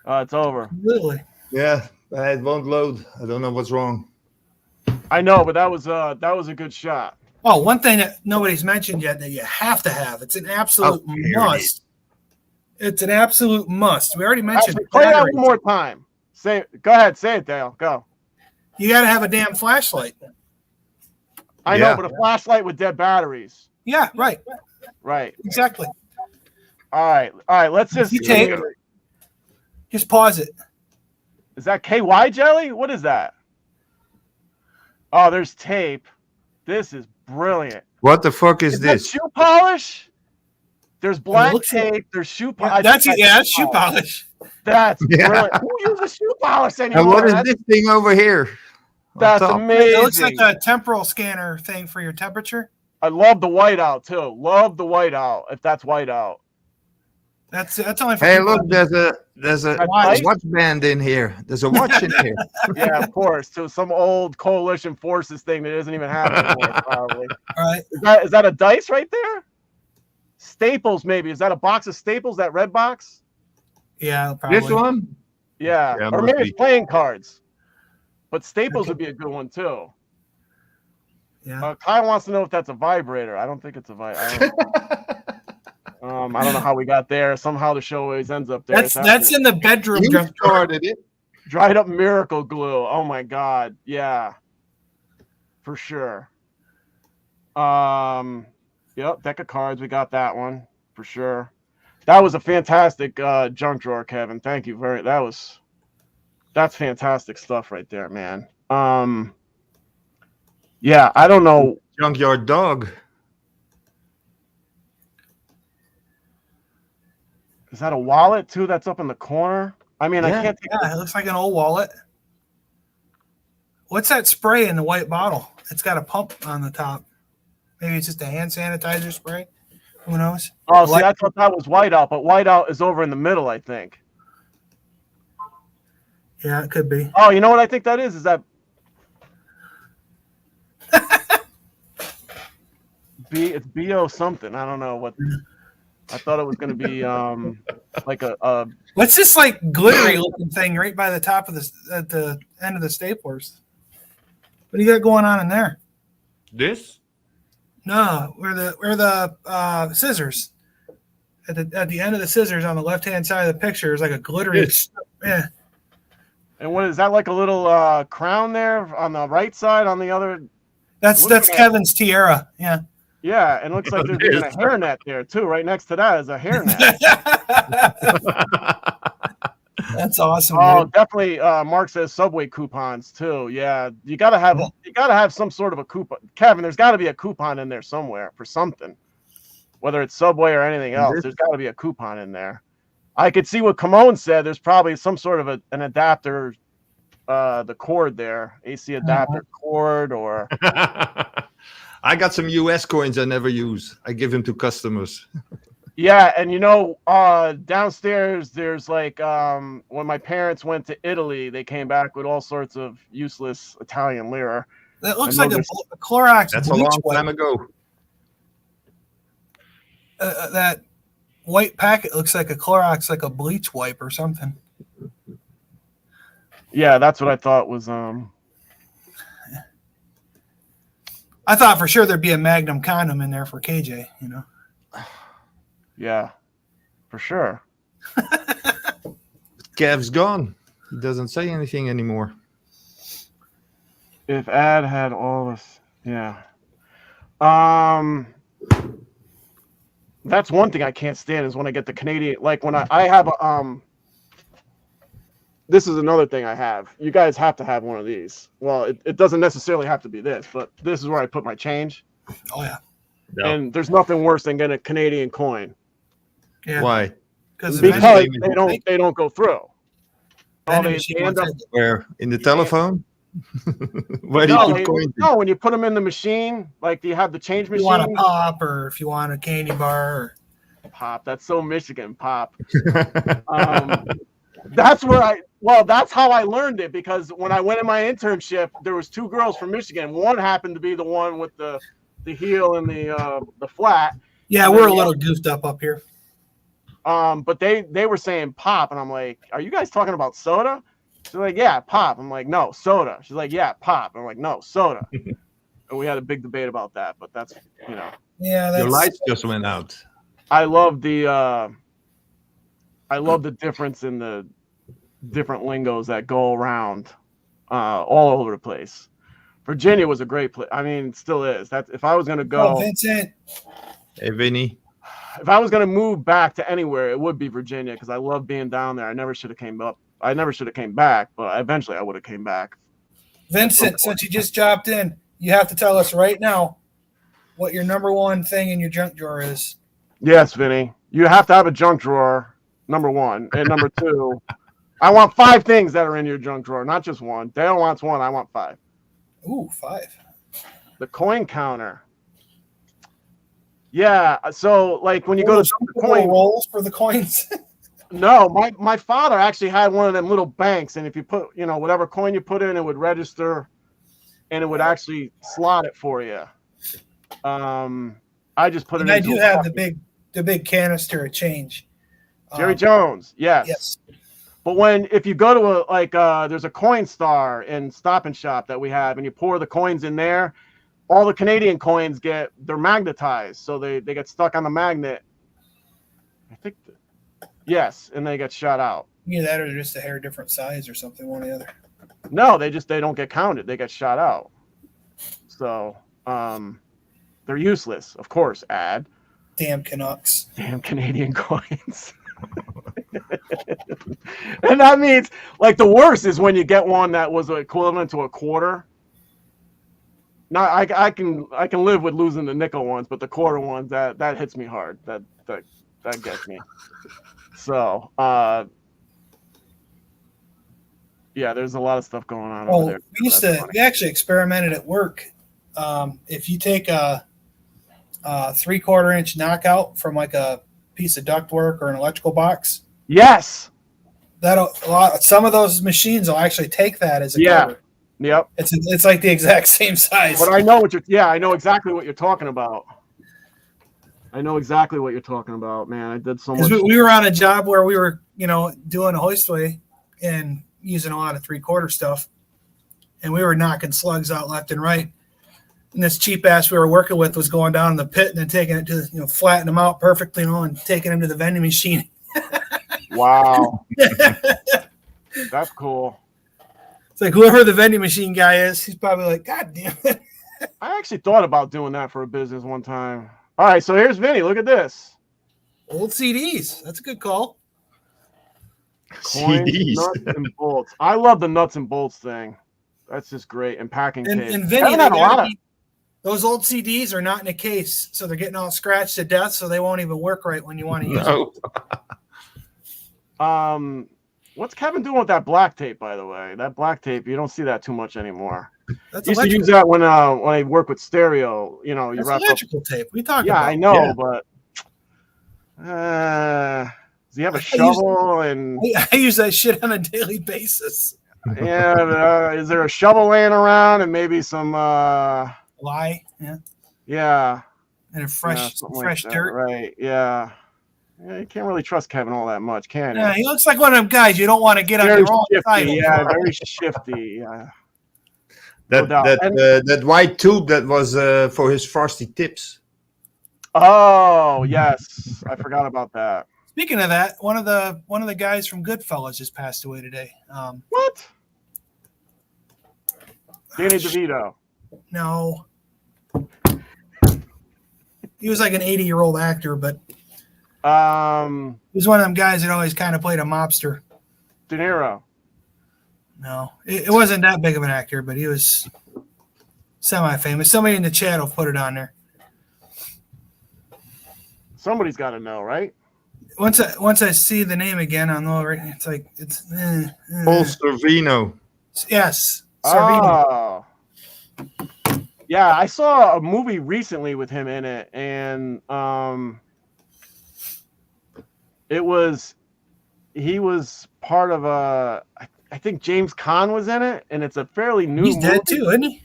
It's over. Really? Yeah, it won't load. I don't know what's wrong. I know, but that was a good shot. Oh, one thing that nobody's mentioned yet that you have to have. It's an absolute must. It's an absolute must. We already mentioned. Play that one more time. Go ahead. Say it, Dale. Go. You got to have a damn flashlight. I know, but a flashlight with dead batteries. Yeah, right. Right. Exactly. All right. Let's just just pause it. Is that KY jelly? What is that? Oh, there's tape. This is brilliant. What the fuck is this? Shoe polish? There's black tape. There's shoe polish. That's shoe polish. That's brilliant. Who uses shoe polish anymore? And what is this thing over here? That's amazing. It looks like a temporal scanner thing for your temperature. I love the whiteout too. Love the whiteout. If that's whiteout. That's only for. Hey, look, there's a watch band in here. There's a watch in here. Yeah, of course. So some old coalition forces thing that isn't even happening anymore, probably. All right. Is that a dice right there? Staples, maybe. Is that a box of Staples? That red box? Yeah, probably. This one? Yeah. Or maybe it's playing cards. But staples would be a good one too. Yeah. Kyle wants to know if that's a vibrator. I don't think it's a vibrator. I don't know how we got there. Somehow the show always ends up there. That's in the bedroom. You started it. Dried up miracle glue. Oh my god. Yeah. For sure. Yep, deck of cards. We got that one for sure. That was a fantastic junk drawer, Kevin. Thank you that's fantastic stuff right there, man. Yeah, I don't know. Junkyard dog. Is that a wallet too that's up in the corner? I mean, I can't think it looks like an old wallet. What's that spray in the white bottle? It's got a pump on the top. Maybe it's just a hand sanitizer spray. Who knows? Oh, see, I thought that was whiteout, but whiteout is over in the middle, I think. Yeah, it could be. Oh, you know what I think that is? Is that it's BO something. I don't know what. I thought it was going to be like a. What's this like glittery looking thing right by the top of at the end of the staplers? What do you got going on in there? This? No, where the scissors at the end of the scissors on the left hand side of the picture is like a glittery. Yeah. And what is that, like a little crown there on the right side? On the other, that's Kevin's tiara. Yeah. Yeah, and it looks like there's even a hairnet there too. Right next to that is a hairnet. That's awesome. Oh, dude. definitely. Mark says Subway coupons too. Yeah, you gotta have some sort of a coupon. Kevin, there's got to be a coupon in there somewhere for something, whether it's Subway or anything else. There's got to be a coupon in there. I could see what Kimon said. There's probably some sort of an adapter, the cord there, AC adapter cord, or. I got some US coins I never use. I give them to customers. Yeah, and downstairs there's like when my parents went to Italy, they came back with all sorts of useless Italian lira. That looks like a Clorox. That's a long time ago. That white packet looks like a Clorox, like a bleach wipe or something. Yeah, that's what I thought was. I thought for sure there'd be a Magnum condom in there for KJ, you know. Yeah, for sure. Kev's gone. He doesn't say anything anymore. If Ad had all this, yeah. That's one thing I can't stand is when I get the Canadian, like when I have a this is another thing I have. You guys have to have one of these. Well, it doesn't necessarily have to be this, but this is where I put my change. Oh yeah. No. And there's nothing worse than getting a Canadian coin. Yeah. Why? Because they don't go through. They end up, where in the telephone? Where do you put coins? No, when you put them in the machine, like do you have the change machine? You want a pop, or if you want a candy bar, or... Pop. That's so Michigan, pop. That's how I learned it, because when I went in my internship, there was two girls from Michigan. One happened to be the one with the heel and the flat. Yeah, we're a little goofed up here. But they were saying pop, and I'm like, are you guys talking about soda? She's like, yeah, pop. I'm like, no, soda. She's like, yeah, pop. I'm like, no, soda. And we had a big debate about that, but that's, Yeah, your lights just went out. I love the difference in the different lingos that go around all over the place. Virginia was a great place. I mean, it still is. That's if I was gonna go. Oh, Vincent. Hey, Vinny. If I was gonna move back to anywhere, it would be Virginia, because I love being down there. I never should have came back, but eventually I would have came back. Vincent, since you just dropped in, you have to tell us right now what your number one thing in your junk drawer is. Yes, Vinny. You have to have a junk drawer, number one. And number two, I want 5 things that are in your junk drawer, not just one. Dale wants 1. I want 5. Ooh, 5. The coin counter. Yeah. So, like, when you go to the coin rolls for the coins. No, my father actually had one of them little banks, and if you put, whatever coin you put in, it would register, and it would actually slot it for you. I just put it. And I do have the big canister of change. Jerry Jones, yes. But if you go to there's a coin star in Stop and Shop that we have, and you pour the coins in there, all the Canadian coins they're magnetized, so they get stuck on the magnet. I think, yes, and they get shot out. Either that or they're just a hair different size or something, one or the other. No, they don't get counted. They get shot out. So they're useless, of course. Damn Canucks. Damn Canadian coins. And that means, like, the worst is when you get one that was equivalent to a quarter. Now I can live with losing the nickel ones, but the quarter ones that hits me hard. That gets me. So yeah, there's a lot of stuff going on over there. We actually experimented at work. If you take a 3/4 inch knockout from like a piece of ductwork or an electrical box. Yes. Some of those machines will actually take that as a cover. Yep. It's like the exact same size. But I know I know exactly what you're talking about. I know exactly what you're talking about, man. I did so much. We were on a job where we were, doing a hoistway and using a lot of 3/4 stuff, and we were knocking slugs out left and right. And this cheap ass we were working with was going down in the pit and then taking it to flatten them out perfectly, and taking them to the vending machine. Wow. That's cool. It's like whoever the vending machine guy is, he's probably like, God damn it. I actually thought about doing that for a business one time. All right, so here's Vinny. Look at this. Old CDs. That's a good call. Coins, CDs. nuts, and bolts. I love the nuts and bolts thing. That's just great. And packing tape. And Vinny, those old CDs are not in a case, so they're getting all scratched to death, so they won't even work right when you want to use them. What's Kevin doing with that black tape, by the way? That black tape, you don't see that too much anymore. That's used to use that when I work with stereo. You That's wrap electrical up. tape. We talking yeah, about. I know, Yeah. but does he have a shovel? I use that shit on a daily basis. Yeah, is there a shovel laying around and maybe some Lye, yeah. Yeah. And a fresh like that, dirt. right? Yeah. Yeah, you can't really trust Kevin all that much, can you? Yeah, he looks like one of them guys you don't want to get on Very your own shifty, title. yeah, very shifty. Yeah. That white tube that was for his frosty tips. Oh yes, I forgot about that. Speaking of that, one of the guys from Goodfellas just passed away today. What? Danny DeVito. No. He was like an 80-year-old actor, but he was one of them guys that always kind of played a mobster. De Niro. No, it wasn't that big of an actor, but he was semi-famous. Somebody in the chat will put it on there. Somebody's got to know, right? Once I see the name again, I'll know. It's like it's Paul Sorvino. Yes, Sorvino. Oh. Yeah, I saw a movie recently with him in it, and he was part of I think James Caan was in it, and it's a fairly new He's movie. dead too, isn't he?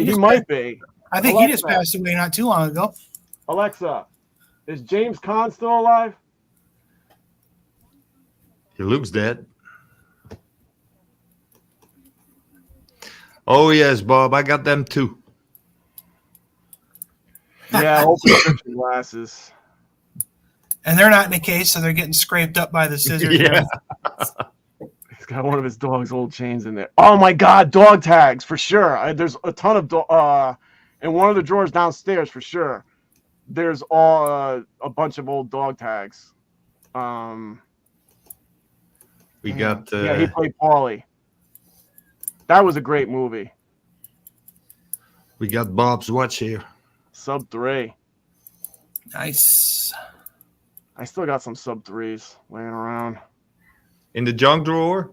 He might be. I think he just passed away not too long ago. Alexa, is James Caan still alive? He looks dead. Oh yes, Bob, I got them too. Yeah, old prescription glasses. And they're not in a case, so they're getting scraped up by the scissors. Yeah. He's got one of his dog's old chains in there. Oh my God, dog tags for sure. There's a ton of in one of the drawers downstairs for sure. There's a bunch of old dog tags. We got. Yeah, he played Paulie. That was a great movie. We got Bob's watch here. Sub 3. Nice. I still got some sub 3s laying around. In the junk drawer?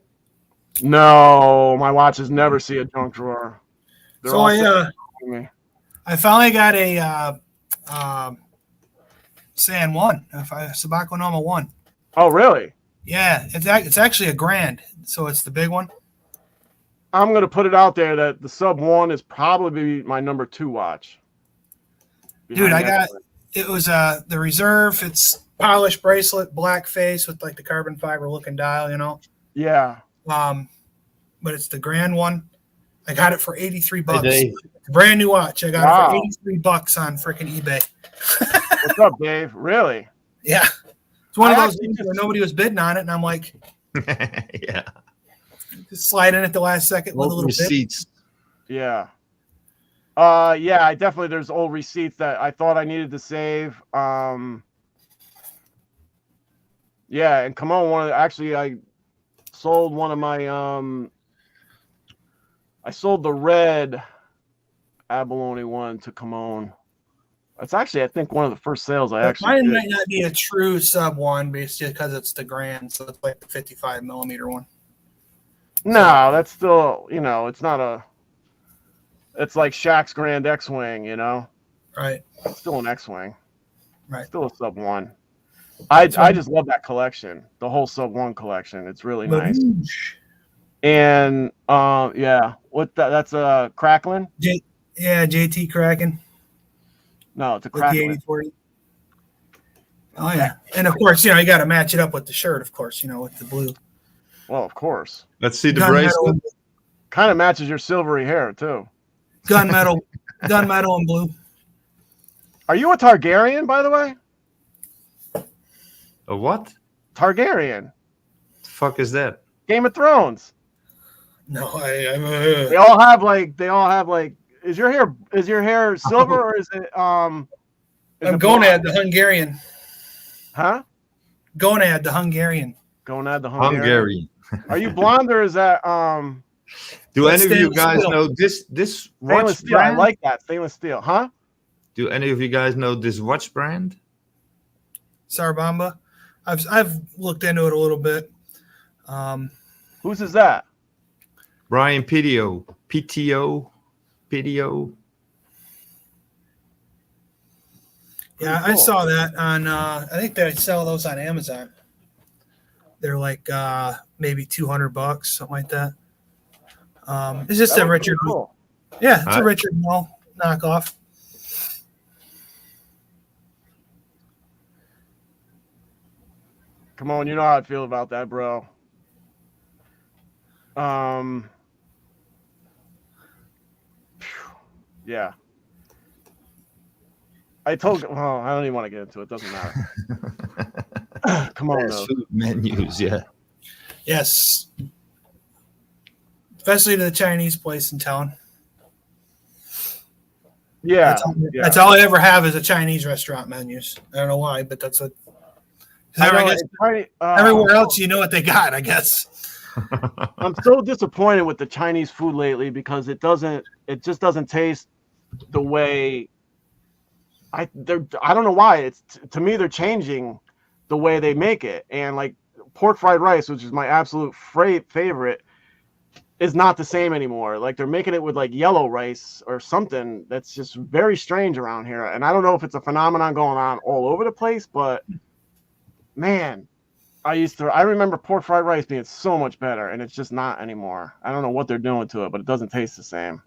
No, my watches never see a junk drawer. They're So all I finally got a San 1, Sabaco Noma 1. Oh, really? Yeah, it's actually $1,000, so it's the big one. I'm going to put it out there that the sub 1 is probably my number 2 watch. Dude, it was the reserve. It's polished bracelet, black face with like the carbon fiber looking dial, you know. Yeah. But it's the grand one. I got it for $83. Dave. Brand new watch. I got Wow. it for $83 on freaking eBay. What's up, Dave? Really? Yeah. It's one of I those actually things just- where nobody was bidding on it, and I'm like, Yeah. just slide in at the last second with a Old little bit. receipts. Yeah. Yeah, I definitely there's old receipts that I thought I needed to save. Yeah, and come on, actually I sold one of my I sold the red abalone one to Kimon. That's actually I think one of the first sales I actually Mine did. might not be a true sub one, basically because it's the grand, so it's like the 55 millimeter one. No, that's still, it's not it's like Shaq's Grand X-Wing, Right. It's still an X-Wing. Right. Still a sub one. I just love that collection, the whole sub one collection. It's really nice. And yeah, that's a Cracklin? JT Kraken No, it's a with the Cracklin. 8040. Oh yeah, and of course, you got to match it up with the shirt, of course, with the blue. Well, of course. Let's see the bracelet. Kind of matches your silvery hair too. Gunmetal and blue. Are you a Targaryen, by the way? A what? Targaryen. The fuck is that? Game of Thrones. No, They all have like. Is your hair silver or is it I'm Gonad, the Hungarian. Huh? Gonad, the Hungarian. Gonad, the Hungarian. Hungary. Are you blonde or is that Do any of you Stainless guys steel. know this stainless watch steel? I brand? like that stainless steel, huh? Do any of you guys know this watch brand? Sarabamba. I've looked into it a little bit. Whose is that? Brian PTO. Yeah, I saw that on. I think they sell those on Amazon. They're like maybe $200, something like that. It's just That a looks Richard. pretty cool. Yeah, it's a Alright. Richard Mille knockoff. Come on, you know how I feel about that, bro. Yeah. I told. Well, I don't even want to get into it. Doesn't matter. Come on, Fast though. food menus, yeah. Yes, especially to the Chinese place in town. Yeah, That's all I ever have is a Chinese restaurant menus. I don't know why, but that's what. I know, I guess it's probably, everywhere else, you know what they got. I guess. I'm so disappointed with the Chinese food lately because it just doesn't taste the way I don't know why. It's to me they're changing the way they make it, and like pork fried rice, which is my absolute favorite, is not the same anymore. Like they're making it with like yellow rice or something that's just very strange around here, and I don't know if it's a phenomenon going on all over the place, but man, I remember pork fried rice being so much better, and it's just not anymore. I don't know what they're doing to it, but it doesn't taste the same.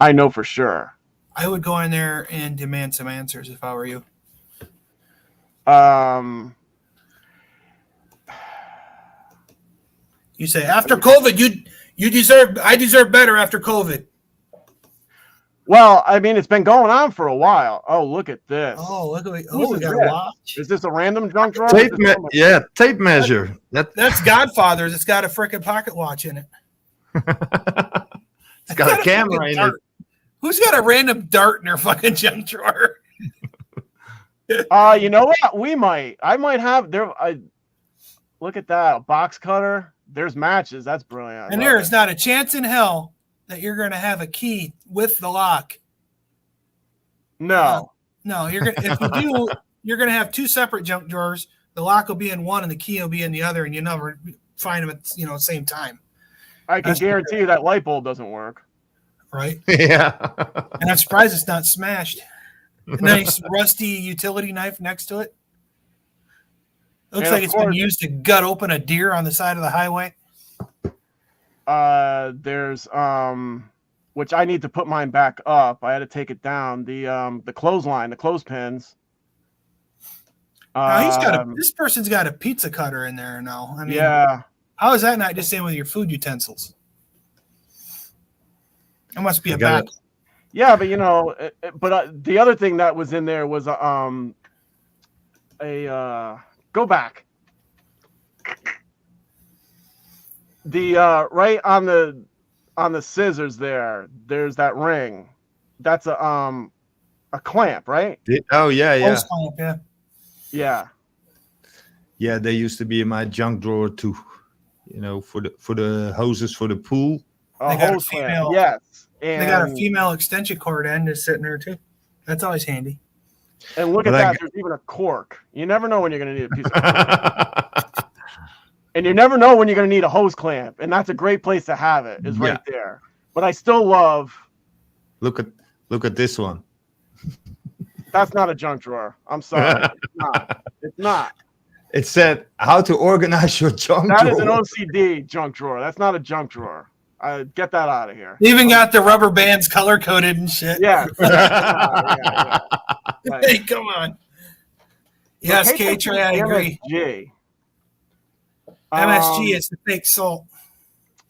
I know for sure. I would go in there and demand some answers if I were you. You say after COVID, I deserve better after COVID. Well, I mean, it's been going on for a while. Oh, look at this. Oh, look at me! Who's Oh, we this? got a watch. Is this a random junk drawer? Tape measure. That's Godfather's. It's got a freaking pocket watch in it. It's got a camera in it. Who's got a random dart in their fucking junk drawer? You know what? I might have there. Look at that, a box cutter. There's matches. That's brilliant. And there is not a chance in hell that you're going to have a key with the lock. No. No, you're gonna. If you do, you're going to have two separate junk drawers. The lock will be in one, and the key will be in the other, and you never find them at the same time. I can guarantee you that light bulb doesn't work. Right? Yeah. And I'm surprised it's not smashed. A nice rusty utility knife next to it. Looks And like of it's been course- used to gut open a deer on the side of the highway. There's which I need to put mine back up. I had to take it down. The clothesline, the clothespins. Now this person's got a pizza cutter in there now. I mean, yeah. how is that not just in with your food utensils? It must be a back. Yeah, but the other thing that was in there was go back. The right on the scissors there's that ring. That's a clamp, right? Oh yeah. Hose clamp, yeah. Yeah, they used to be in my junk drawer too. For the hoses for the pool. A hose clamp, yes. And they got a female extension cord end just sitting there too. That's always handy. And look at that. There's even a cork. You never know when you're going to need a piece of cork. And you never know when you're going to need a hose clamp. And that's a great place to have it, is right there. But I still love... Look at this one. That's not a junk drawer. I'm sorry. It's not. It said how to organize your junk drawer. That is an OCD junk drawer. That's not a junk drawer. Get that out of here. They even got the rubber bands color coded and shit. Yeah. Hey, come on. Yes, K-Trey, I agree. MSG is the fake salt.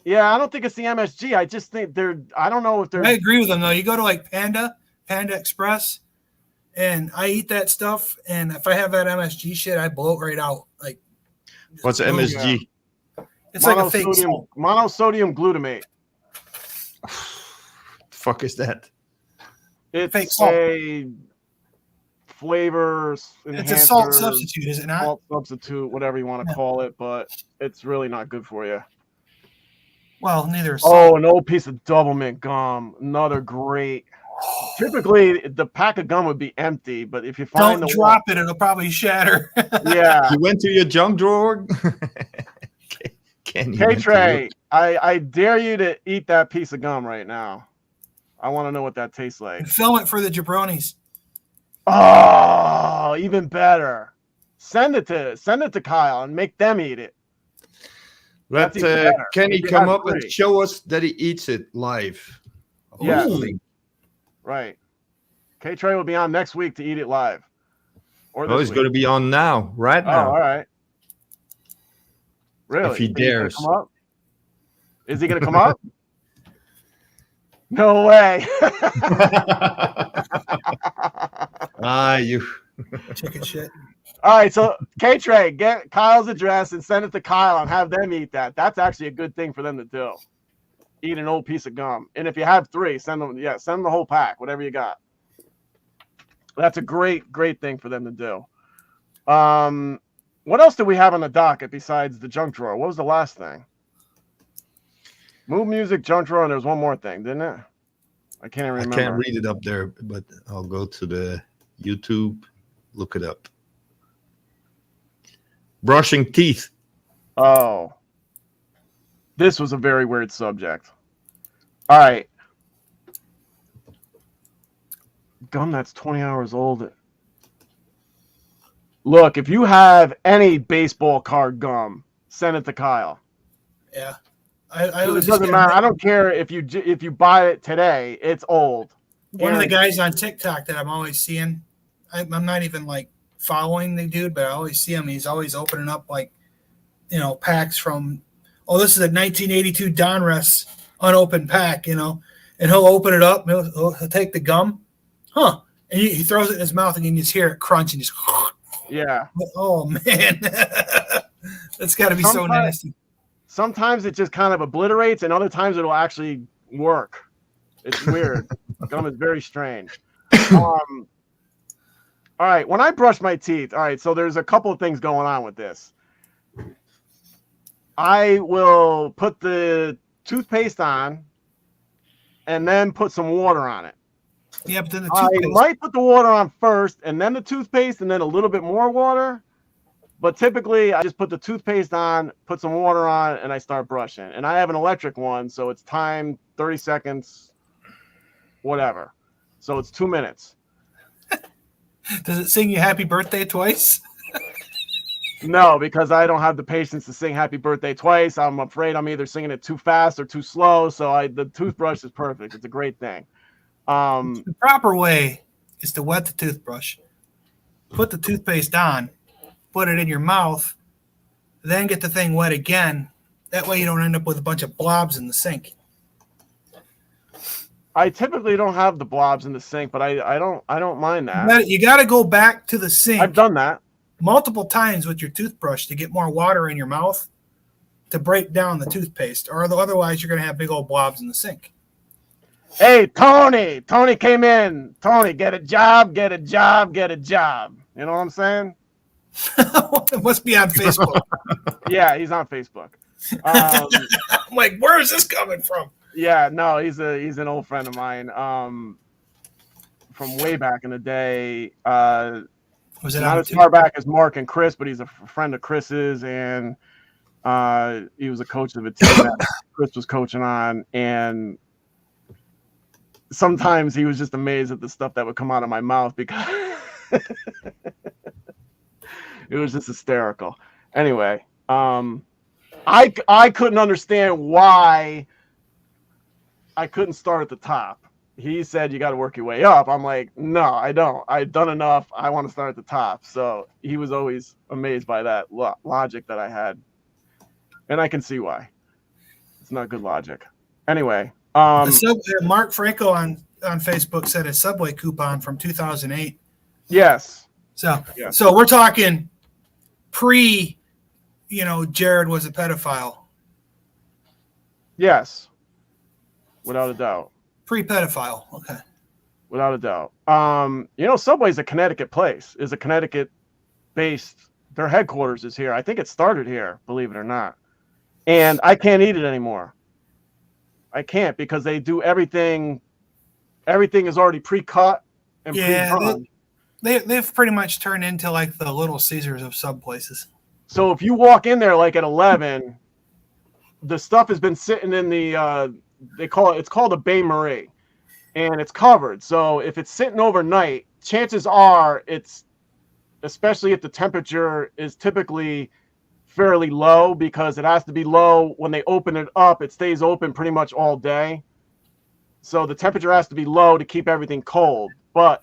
Yeah, I don't think it's the MSG. I just think I don't know if they're. I agree with them though. You go to like Panda Express, and I eat that stuff, and if I have that MSG shit, I bloat right out. Like, what's MSG? It's like a fake salt. Monosodium glutamate. Fuck is that? It's fake salt. A flavor enhancer. It's a salt substitute, is it not? Salt substitute, whatever you want to call it, but it's really not good for you. Well, neither is salt. An old piece of double mint gum. Another great. Typically, the pack of gum would be empty, but if you find Don't drop it, it'll probably shatter. Yeah. You went to your junk drawer? K-Trey, I dare you to eat that piece of gum right now. I want to know what that tastes like. Film it for the jabronis. Oh, even better. Send it to Kyle and make them eat it. Let Kenny come up and show us that he eats it live. Yeah. Right. K-Trey will be on next week to eat it live. Or he's going to be on now, right now. Oh, all right. Really? If he dares. Is he going to come up? No way. You chicken shit. All right, so K-Trey, get Kyle's address and send it to Kyle and have them eat that. That's actually a good thing for them to do. Eat an old piece of gum. And if you have 3, send them the whole pack, whatever you got. That's a great thing for them to do. What else do we have on the docket besides the junk drawer? What was the last thing? Move music, junk drawer, and there's one more thing, didn't it? I can't remember. I can't read it up there, but I'll go to the YouTube, look it up. Brushing teeth. Oh. This was a very weird subject. All right. Gum that's 20 hours old. Look, if you have any baseball card gum, send it to Kyle. Yeah. It doesn't matter. I don't care if you buy it today. It's old. One of the guys on TikTok that I'm always seeing, I'm not even like following the dude, but I always see him. He's always opening up like, packs from, this is a 1982 Donruss unopened pack, and he'll open it up. And he'll take the gum, and he throws it in his mouth, and you just hear it crunch and just. Yeah. Oh man, that's got to be so nasty. Sometimes it just kind of obliterates, and other times it'll actually work. It's weird. Gum is very strange. All right, when I brush my teeth, all right, so there's a couple of things going on with this. I will put the toothpaste on and then put some water on it. Yeah, but then the toothpaste. I might put the water on first and then the toothpaste and then a little bit more water. But typically, I just put the toothpaste on, put some water on, and I start brushing. And I have an electric one, so it's time, 30 seconds, whatever. So it's 2 minutes. Does it sing you happy birthday twice? No, because I don't have the patience to sing happy birthday twice. I'm afraid I'm either singing it too fast or too slow. So the toothbrush is perfect. It's a great thing. The proper way is to wet the toothbrush, put the toothpaste on, put it in your mouth, then get the thing wet again. That way you don't end up with a bunch of blobs in the sink. I typically don't have the blobs in the sink, but I don't mind that. You got to go back to the sink. I've done that multiple times with your toothbrush to get more water in your mouth to break down the toothpaste, or otherwise you're going to have big old blobs in the sink. Hey, Tony! Tony came in. Tony, get a job, get a job, get a job. You know what I'm saying? It must be on Facebook. Yeah, he's on Facebook. I'm like, where is this coming from? Yeah, no, he's an old friend of mine. From way back in the day. Was it not as far back as Mark and Chris, but he's a friend of Chris's, and he was a coach of a team that Chris was coaching on, and sometimes he was just amazed at the stuff that would come out of my mouth because it was just hysterical. Anyway, I couldn't understand why I couldn't start at the top. He said you got to work your way up. I'm like, no, I don't. I've done enough. I want to start at the top. So he was always amazed by that logic that I had, and I can see why. It's not good logic. Anyway, Mark Franco on Facebook said a Subway coupon from 2008. Yes. So we're talking pre, Jared was a pedophile. Yes. Without a doubt. Pre-pedophile. Okay. Without a doubt. Subway's a Connecticut place. Is a Connecticut-based. Their headquarters is here. I think it started here, believe it or not. And I can't eat it anymore. I can't because they do everything. Everything is already pre-cut and pre-done. They've pretty much turned into like the Little Caesars of sub places. So if you walk in there like at 11, the stuff has been sitting in the it's called a Bain Marie, and it's covered. So if it's sitting overnight, chances are it's, especially if the temperature is typically fairly low, because it has to be low when they open it up. It stays open pretty much all day. So the temperature has to be low to keep everything cold. But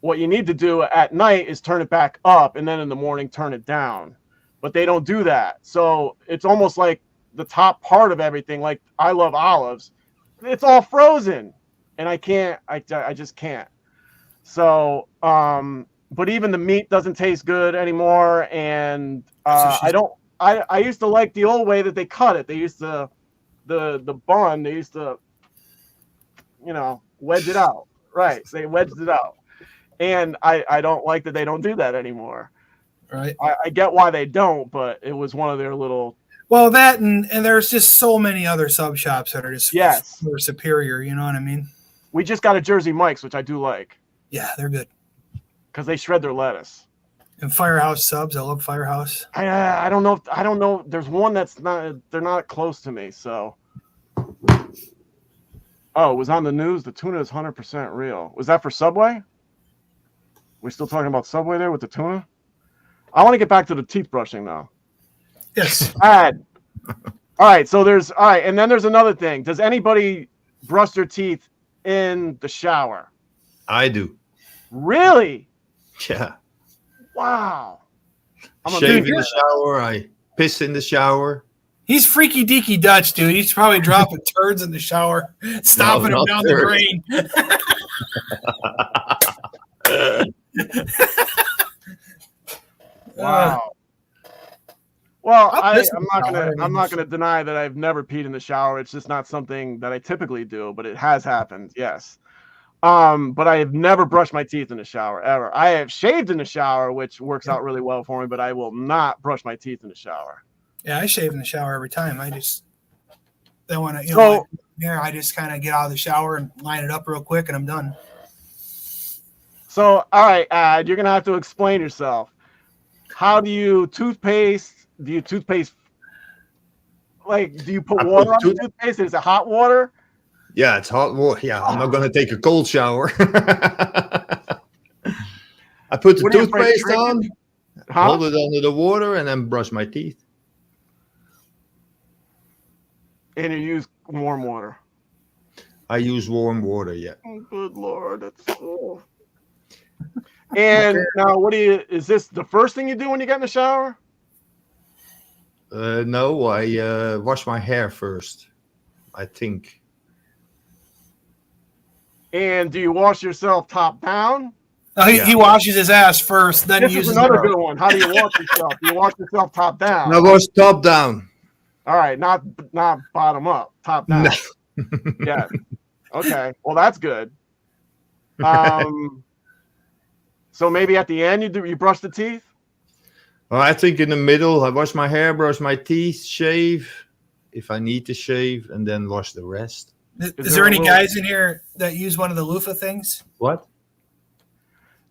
what you need to do at night is turn it back up, and then in the morning turn it down. But they don't do that. So it's almost like the top part of everything, like I love olives, it's all frozen, and I just can't. So, but even the meat doesn't taste good anymore. And I used to like the old way that they cut it. They used to, the bun, they used to, wedge it out. Right. They wedged it out. And I don't like that they don't do that anymore. Right. I get why they don't, but it was one of their little. Well, that and there's just so many other sub shops that are just more superior. You know what I mean? We just got a Jersey Mike's, which I do like. Yeah, they're good because they shred their lettuce. And Firehouse subs, I love Firehouse. I don't know. There's one that's not. They're not close to me. So. Oh, it was on the news. The tuna is 100% real. Was that for Subway? We're still talking about Subway there with the tuna. I want to get back to the teeth brushing now. Yes. All right. So and then there's another thing. Does anybody brush their teeth in the shower? I do. Really? Yeah. Wow. Shave in the shower. I piss in the shower. He's freaky deaky Dutch, dude. He's probably dropping turds in the shower, stomping them down the drain. Wow. Well, I'm not gonna deny that I've never peed in the shower. It's just not something that I typically do, but it has happened. Yes. But I have never brushed my teeth in the shower ever. I have shaved in the shower, which works out really well for me, but I will not brush my teeth in the shower. Yeah, I shave in the shower every time. I just then when I I just kind of get out of the shower and line it up real quick, and I'm done. So, all right, you're gonna have to explain yourself. How do you toothpaste? Do you toothpaste? Like, do you put water on the toothpaste? Is it hot water? Yeah, it's hot water. Yeah, I'm not gonna take a cold shower. I put the toothpaste on, hold it under the water, and then brush my teeth. And you use warm water. I use warm water, yeah. Oh, good Lord. And now, is this the first thing you do when you get in the shower? No, I wash my hair first, I think. And do you wash yourself top down? He washes his ass first, then This uses is another it. good one. How do you wash yourself? Do you wash yourself top down? I wash top down. All right, not bottom up, top down. No. Yeah. Okay. Well, that's good. So maybe at the end you brush the teeth? Well, I think in the middle, I wash my hair, brush my teeth, shave if I need to shave, and then wash the rest. Is there any guys in here that use one of the loofah things? What?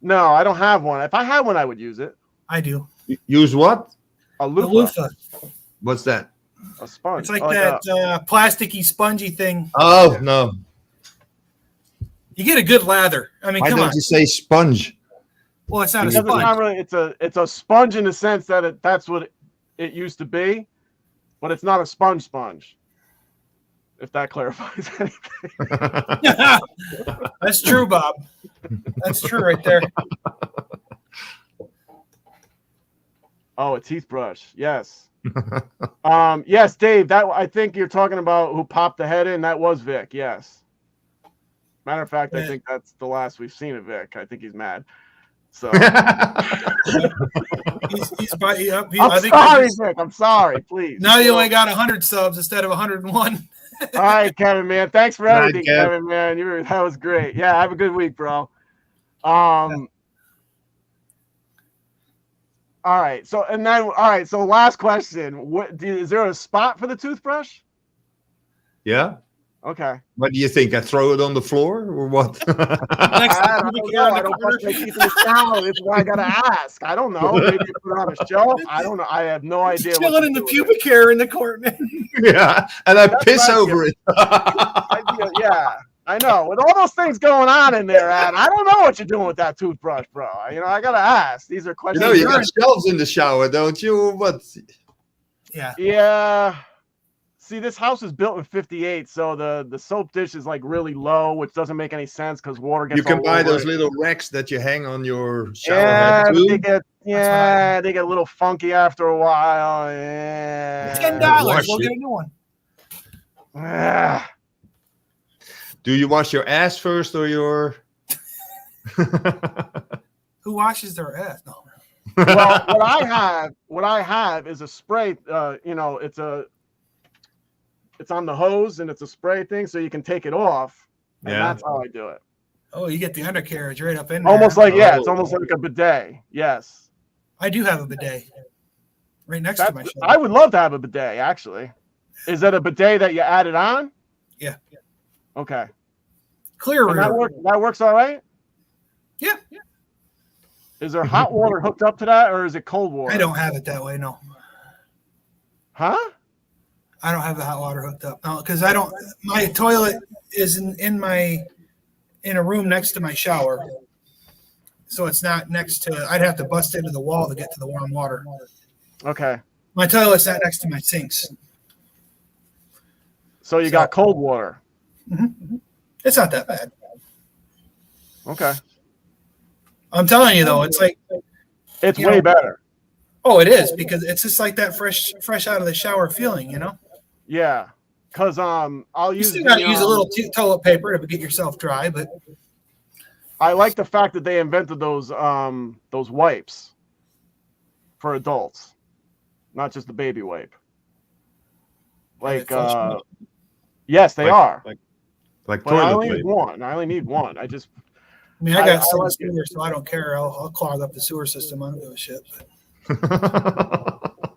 No, I don't have one. If I had one, I would use it. I do. Use what? A The loofah. loofah. What's that? A sponge. It's like that plasticky, spongy thing. Oh, no. You get a good lather. I mean, Why come don't on. you say sponge? Well, it's not a Because it's sponge. not really. It's a sponge in the sense that that's what it used to be, but it's not a sponge. If that clarifies anything. That's true, Bob. That's true right there. Oh, a teeth brush. Yes. Yes, Dave. That I think you're talking about who popped the head in. That was Vic. Yes. Matter of fact, I think that's the last we've seen of Vic. I think he's mad. So I'm sorry, Vic. I'm sorry. Please. Now you only got 100 subs instead of 101. All right, Kevin, man. Thanks for everything, Kev. Kevin, man. That was great. Yeah, have a good week, bro. All right. So last question. Is there a spot for the toothbrush? Yeah? Okay. What do you think? I throw it on the floor or what? I don't know. I don't brush my teeth in the shower. That's why I gotta ask. I don't know. Maybe you put it on a shelf. I don't know. I have no idea. What Chilling to in the do with pubic hair in the court, man. Yeah, and I piss right, over it. Yeah, I know. With all those things going on in there, Ad, I don't know what you're doing with that toothbrush, bro. I gotta ask. These are You questions. know, you got shelves in the shower, don't you? What? Yeah. Yeah. See, this house was built in '58, so the soap dish is like really low, which doesn't make any sense because water gets. You can all buy over those it. little racks that you hang on your shower Yeah, head but too. they get a little funky after a while. Yeah. $10. Wash We'll it. get a new one. Ah. Do you wash your ass first or your? Who washes their ass? No. Well, what I have is a spray. It's on the hose and it's a spray thing, so you can take it off. And that's how I do it. Oh, you get the undercarriage right up in there. Almost like it's almost like a bidet. Yes. I do have a bidet right next to my shower. I would love to have a bidet, actually. Is that a bidet that you added on? Yeah. Okay. Clear And room. that works all right? Yeah. Is there hot water hooked up to that, or is it cold water? I don't have it that way, no. Huh? I don't have the hot water hooked up. No, because I don't. My toilet is in a room next to my shower, so it's not next to. I'd have to bust into the wall to get to the warm water. Okay. My toilet's not next to my sinks. So you got cold water. Mm-hmm. It's not that bad. Okay. I'm telling you though, it's like it's way better. Oh, it is because it's just like that fresh out of the shower feeling, you know. Yeah, because I'll use. You still got to use a little toilet paper to get yourself dry, but I like the fact that they invented those wipes for adults, not just the baby wipe. Like, yes, they are. Like but I toilet only paper. need one. I only need one. I mean, I got some like sewer, so I don't care. I'll clog up the sewer system. I don't give a shit.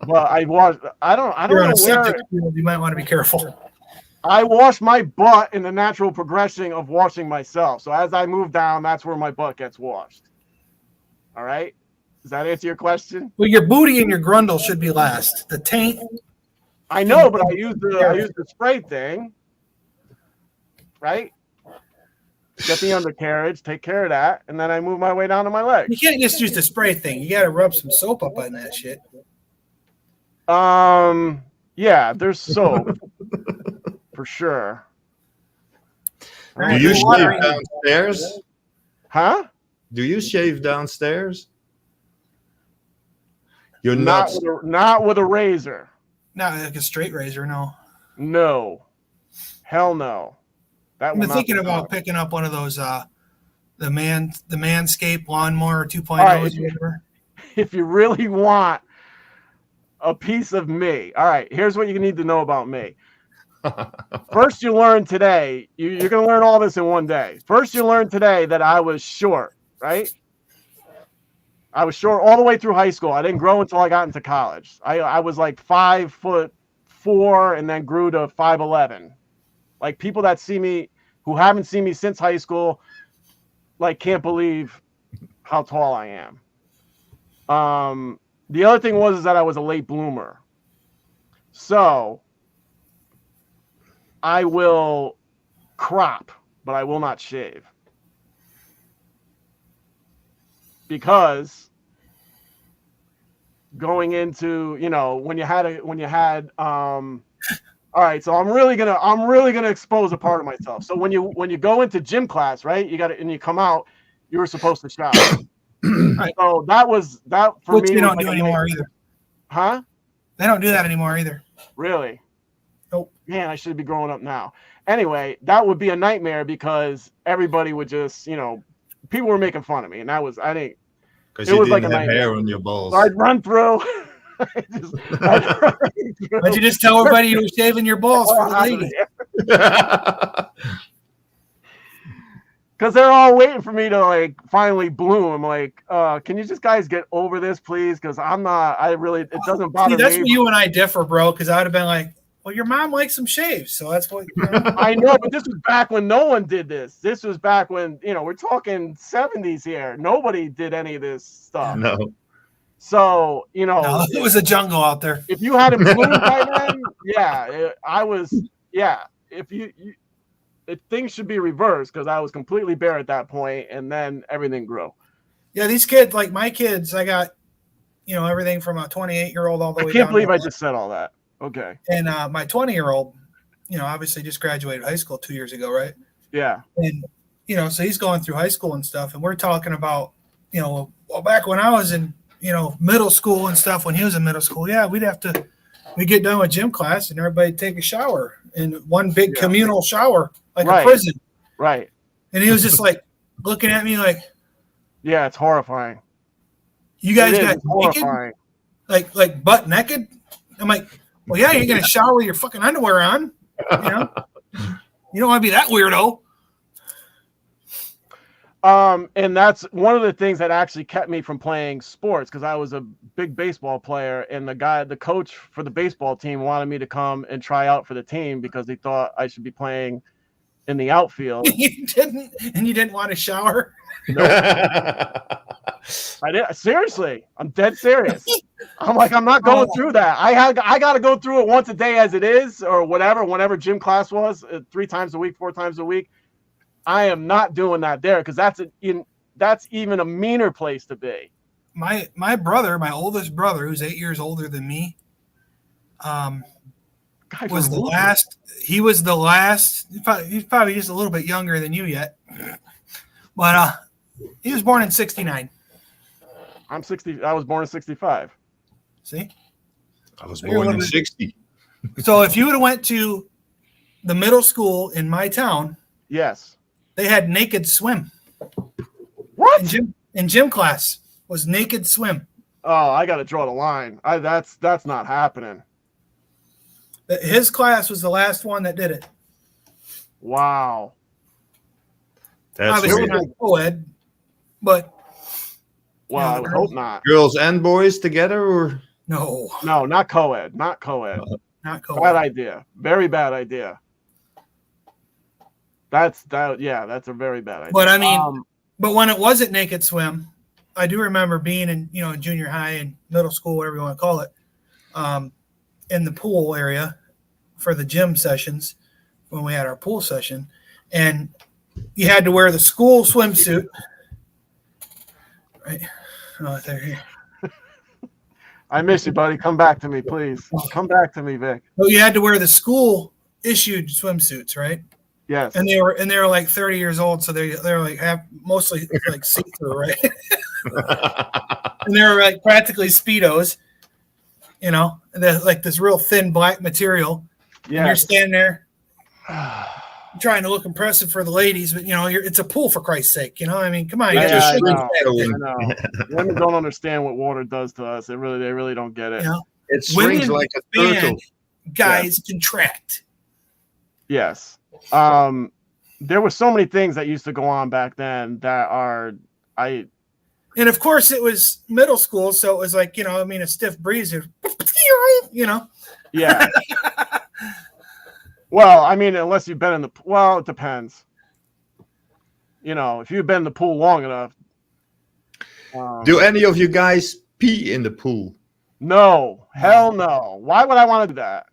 Well, I don't You're know on a septic where. field, you might want to be careful. I wash my butt in the natural progression of washing myself. So as I move down, that's where my butt gets washed. All right. Does that answer your question? Well, your booty and your grundle should be last. The taint. I know, but I use the spray thing. Right. Get the undercarriage, take care of that, and then I move my way down to my legs. You can't just use the spray thing. You got to rub some soap up on that shit. Yeah, there's soap for sure. Do you sleep downstairs? Huh? Do you shave downstairs? You're Not nuts. not with a razor. Not like a straight razor, no. No. Hell no. That I've will been not thinking be about done. picking up one of those the Manscaped lawnmower 2.0 All right. or whatever. If you really want a piece of me, all right, here's what you need to know about me. First, you learn today, you're going to learn all this in one day. First, you learn today that I was short, right? I was short all the way through high school. I didn't grow until I got into college. I was like 5'4" and then grew to 5'11". Like people that see me who haven't seen me since high school, like can't believe how tall I am. The other thing was that I was a late bloomer. So I will crop, but I will not shave. Because going into, when you had all right, so I'm really gonna expose a part of myself. So when you go into gym class, right? And you come out, you were supposed to shower. Right. So that for Which me. they was don't like do a anymore major- either. Huh? They don't do that anymore either. Really? Nope. Man, I should be growing up now. Anyway, that would be a nightmare because everybody would just, people were making fun of me, and I didn't. Because It you was didn't like a have nightmare. hair on your balls. So I'd run through. Why'd you just tell everybody you were shaving your balls for the lady? Because they're all waiting for me to like finally bloom. I'm like, can you just guys get over this, please? Because it doesn't bother See, that's me. where you and I differ, bro. Because I would have been like, well, your mom likes some shaves, so that's what. I know, but this was back when no one did this. This was back when, we're talking 70s here. Nobody did any of this stuff. No. So, No, it was a jungle out there. if you hadn't bloomed by then, if things should be reversed because I was completely bare at that point, and then everything grew. Yeah, these kids, like my kids, I got, everything from a 28-year-old all the way I can't down believe to I just said all that. Okay. And my 20-year-old, obviously just graduated high school 2 years ago, right? Yeah. And, so he's going through high school and stuff. And we're talking about, well, back when I was in, middle school and stuff, when he was in middle school, we'd get done with gym class and everybody take a shower in one big communal shower, like a prison. Right. And he was just like looking at me like, yeah, it's horrifying. You guys got horrifying. Naked? Like butt naked? I'm like, well, yeah, you're going to shower with your fucking underwear on. You don't want to be that weirdo. And that's one of the things that actually kept me from playing sports because I was a big baseball player, and the coach for the baseball team wanted me to come and try out for the team because he thought I should be playing in the outfield. You didn't want to shower? No. I did. Seriously, I'm dead serious. I'm like, I'm not going through that. I got to go through it once a day as it is, or whatever, whenever gym class was, 3 times a week, 4 times a week. I am not doing that there because that's even a meaner place to be. My brother, my oldest brother, who's 8 years older than me, was the last. He was the last. He's probably just a little bit younger than you yet, but he was born in '69. I'm 60. I was born in 65. See, I was born in 60. So if you would have went to the middle school in my town, yes, they had naked swim. What? In gym class was naked swim. Oh, I got to draw the line. That's not happening. His class was the last one that did it. Wow. That's obviously weird. not co-ed, but Well, I would hope not. Girls and boys together, or no, not co-ed. Not co-ed. not co-ed. Bad idea. Very bad idea. That's a very bad idea. But I mean, but when it wasn't naked swim, I do remember being in junior high and middle school, whatever you want to call it, in the pool area for the gym sessions when we had our pool session, and you had to wear the school swimsuit, right? Oh, they're here. I miss you, buddy. Come back to me, please. Come back to me, Vic. So you had to wear the school issued swimsuits, right? Yes. And they were like 30 years old, so they're like mostly like see-through, right? And they were like practically Speedos, you know, and they're like this real thin black material. Yeah. And you're standing there trying to look impressive for the ladies, but you know, it's a pool for Christ's sake. You know, I mean, come on. Yeah, I know. know. Women don't understand what water does to us. They really don't get it. You know? It shrinks like a turtle. Guys contract. Yes. There were so many things that used to go on back then that and of course it was middle school, so it was like, you know, I mean, a stiff breeze, you know. Yeah. Well, I mean, unless you've been in the it depends. You know, if you've been in the pool long enough. Do any of you guys pee in the pool? No, hell no. Why would I want to do that?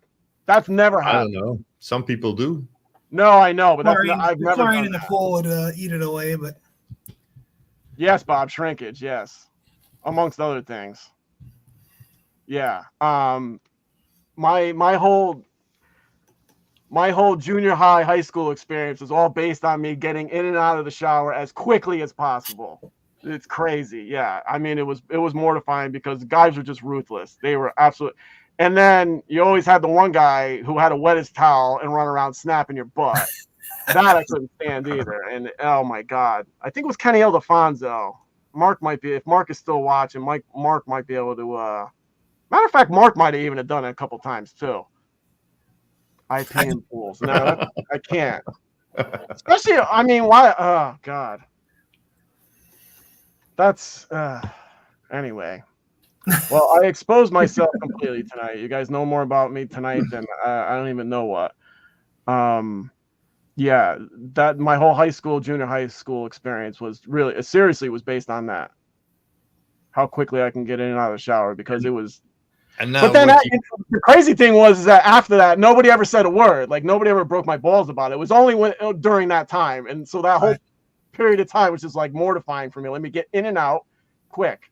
That's never happened. I don't know. Some people do. No, I know, but I've never chlorine done in the that. pool would eat it away, but Yes, Bob, shrinkage, yes, amongst other things. Yeah. My whole junior high school experience was all based on me getting in and out of the shower as quickly as possible. It's crazy. Yeah. I mean, it was mortifying because guys were just ruthless. They were absolute. And then you always had the one guy who had to wet his towel and run around snapping your butt. That I couldn't stand either. And oh my God, I think it was Kenny Ildefonso. Mark might be, if Mark is still watching, Mark might be able to, matter of fact, Mark might have even done it a couple times too. I pee in pools. No, I can't. Especially, I mean, why? Oh God. That's anyway. Well, I exposed myself completely tonight. You guys know more about me tonight than I don't even know what. Yeah, that my whole junior high school experience was really seriously was based on that. How quickly I can get in and out of the shower because it was. And now But then the crazy thing was that after that, nobody ever said a word. Like nobody ever broke my balls about it. It was only during that time, and so that whole period of time was just like mortifying for me. Let me get in and out quick.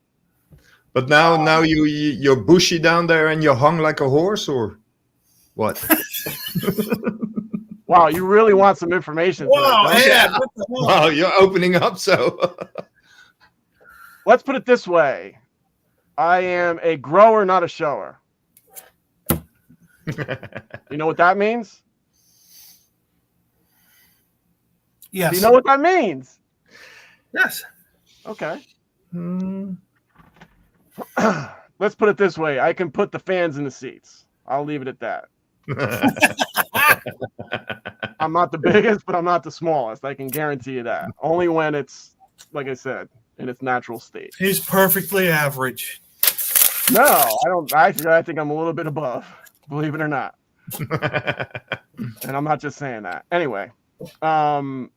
But now you're bushy down there and you're hung like a horse, or what? Wow, you really want some information? Whoa, yeah. Wow, you're opening up. So let's put it this way: I am a grower, not a shower. You know what that means? Yes. Do you know what that means? Yes. Okay. Let's put it this way: I can put the fans in the seats. I'll leave it at that. I'm not the biggest, but I'm not the smallest. I can guarantee you that. Only when it's, like I said, in its natural state. He's perfectly average. No, I don't. Actually, I think I'm a little bit above, believe it or not. And I'm not just saying that. Anyway, I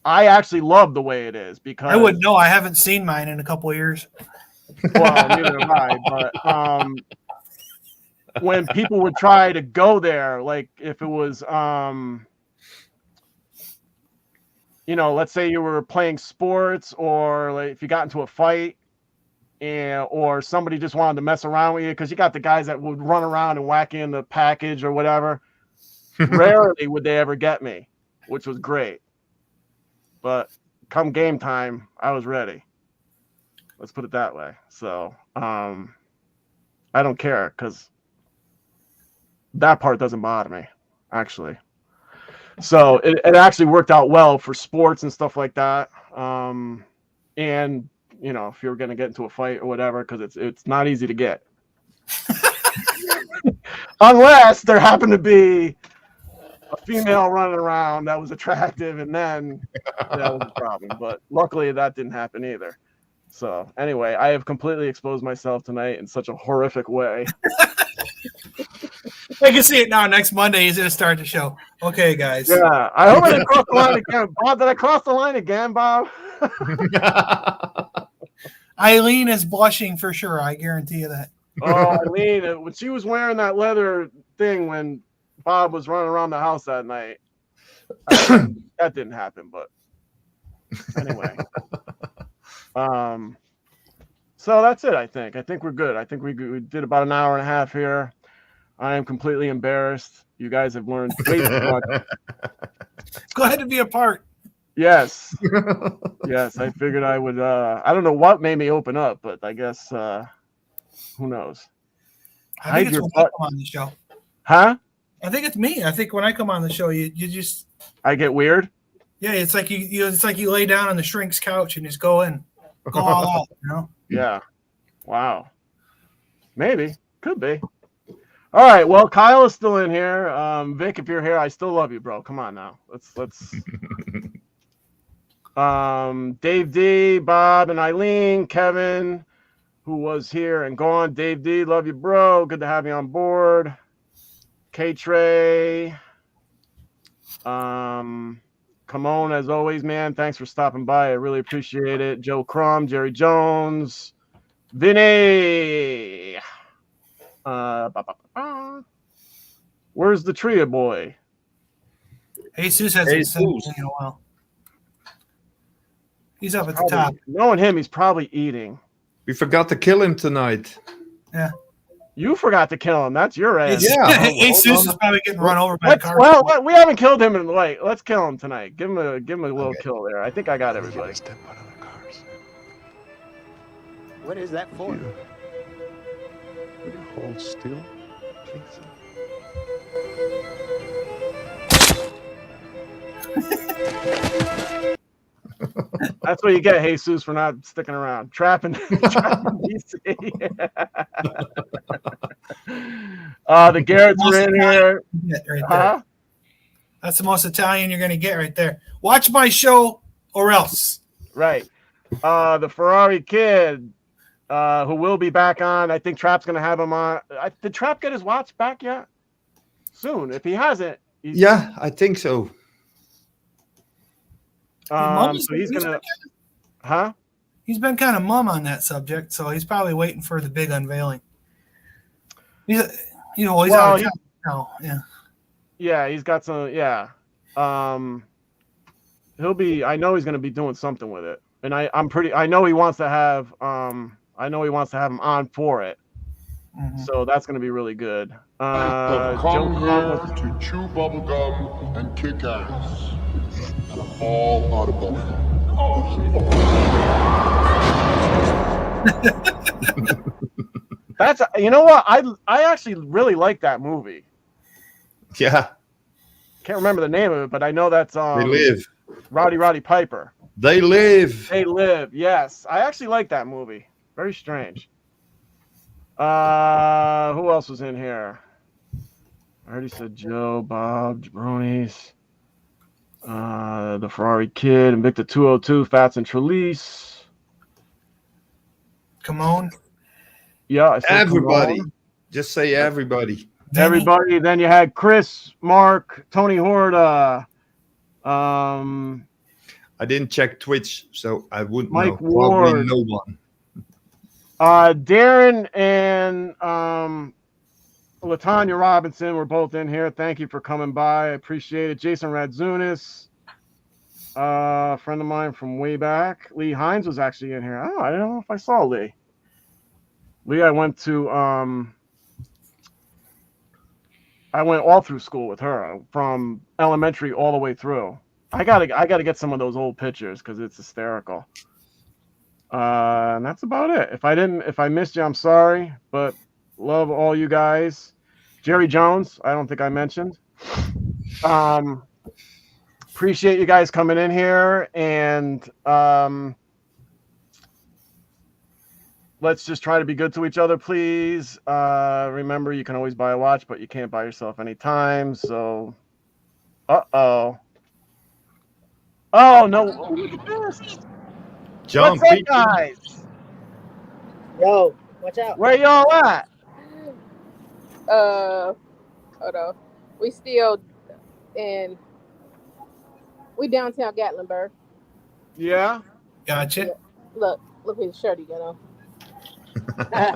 actually love the way it is because I wouldn't know. I haven't seen mine in a couple of years. Well, neither have I. But when people would try to go there, like if it was, you know, let's say you were playing sports, or like if you got into a fight, or somebody just wanted to mess around with you, because you got the guys that would run around and whack in the package or whatever. Rarely would they ever get me, which was great. But come game time, I was ready. Let's put it that way. So I don't care, because that part doesn't bother me, actually. So it actually worked out well for sports and stuff like that. And you know, if you're going to get into a fight or whatever, because it's not easy to get. Unless there happened to be a female running around that was attractive, and then that was a problem. But luckily that didn't happen either. So anyway, I have completely exposed myself tonight in such a horrific way. I can see it now. Next Monday, he's going to start the show. Okay, guys. Yeah, I hope I didn't cross the line again. Bob, did I cross the line again, Bob? Eileen is blushing for sure. I guarantee you that. Oh, Eileen, when she was wearing that leather thing when Bob was running around the house that night, that didn't happen. But anyway, so that's it. I think we're good. I think we did about an hour and a half here. I am completely embarrassed. You guys have learned way too much. Glad to be a part. Yes. Yes, I figured I would. I don't know what made me open up, but I guess who knows? I think it's when I come on the show. Huh? I think it's me. I think when I come on the show, you just I get weird. Yeah, it's like you lay down on the shrink's couch and just go all out, you know? Yeah. Wow. Maybe. Could be. All right. Well, Kyle is still in here. Vic, if you're here, I still love you, bro. Come on now. Let's Dave D, Bob and Eileen, Kevin, who was here and gone. Dave D, love you, bro. Good to have you on board. K Trey. Come on, as always, man. Thanks for stopping by. I really appreciate it. Joe Crum, Jerry Jones, Vinny. Where's the Tria boy? Jesus hasn't said anything in a while. He's up at the top. Knowing him, he's probably eating. We forgot to kill him tonight. Yeah. You forgot to kill him. That's your ass. Yeah. Jesus is probably getting run over by a car. Well, we haven't killed him in like. Let's kill him tonight. Give him a little kill there. I think I got everybody. Step out of the cars. What is that for? Will you hold still, please? That's what you get, Jesus, for not sticking around. Trapping DC. The Garretts are in here. Right there. That's the most Italian you're going to get right there. Watch my show or else. Right. The Ferrari Kid, who will be back on. I think Trap's going to have him on. Did Trap get his watch back yet? Soon. If he hasn't. Yeah, I think so. So he's going to. Huh? He's been kind of mum on that subject, so he's probably waiting for the big unveiling. He's out of town now. Yeah. Yeah, he's got some. Yeah. He'll be. I know he's going to be doing something with it, and I know he wants to have. I know he wants to have him on for it. Mm-hmm. So that's going to be really good. Come here to chew bubblegum and kick ass. All out of bubblegum. That's you know what I actually really like that movie. Yeah. Can't remember the name of it, but I know that's They Live. Roddy Piper. They Live. They Live. Yes, I actually like that movie. Very strange. Who else was in here? I already said Joe, Bob, Jabronis. The Ferrari Kid, Invicta 202, Fats and Trelise. Come on. Yeah, I said everybody. Just say everybody. Everybody. Then you had Chris, Mark, Tony Horta. I didn't check Twitch, so I wouldn't Mike know. Ward. Probably no one. Darren and Latanya Robinson were both in here. Thank you for coming by. I appreciate it. Jason Radzunis, a friend of mine from way back. Lee Hines was actually in here. Oh, I don't know if I saw Lee. Lee, I went all through school with her, from elementary all the way through. I gotta get some of those old pictures because it's hysterical. And that's about it. If I missed you, I'm sorry, but love all you guys. Jerry Jones, I don't think I mentioned. Appreciate you guys coming in here, and let's just try to be good to each other, please. Remember, you can always buy a watch, but you can't buy yourself any time. So, oh no! Look at this. John, what's up, guys? Yo, watch out. Where y'all at? Hold on. We downtown Gatlinburg. Yeah. Gotcha. Look at his shirt he got on.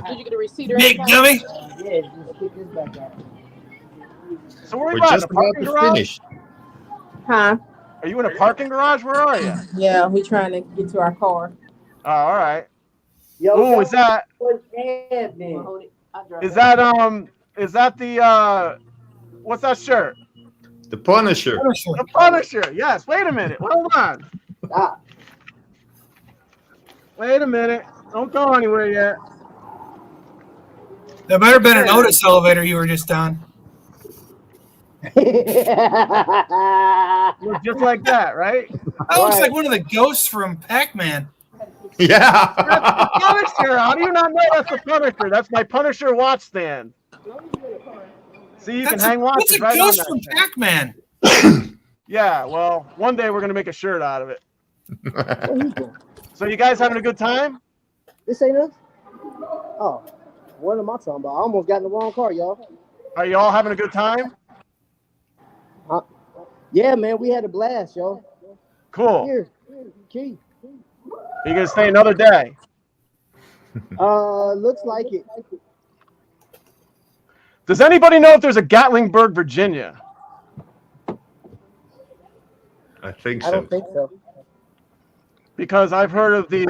Did you get a receipt or Big anything? gummy. Yeah, just keep this back out. So where are we're you at? just The about parking to garage? finish. Huh? Are you in a parking garage? Where are you? Yeah, we trying to get to our car. Oh, all right. Yo, Oh, is that Is that the what's that shirt? The Punisher. The Punisher. Yes. Wait a minute. Hold on. Ah. Wait a minute. Don't go anywhere yet. There might have been an Otis elevator you were just on. Look just like that, right? That looks like one of the ghosts from Pac-Man. Yeah. That's the Punisher. How do you not know that's the Punisher? That's my Punisher watch stand. See, you can hang watches That's a right on ghost that from thing. Pac-Man. Yeah, well, one day we're gonna make a shirt out of it. So you guys having a good time? This ain't us? Oh, what am I talking about? I almost got in the wrong car, y'all. Are you all having a good time? Yeah, man, we had a blast, y'all. Cool. Here, key. You gonna stay another day? Looks like it. Does anybody know if there's a Gatlinburg, Virginia? I think I so. don't think so. Because I've heard of the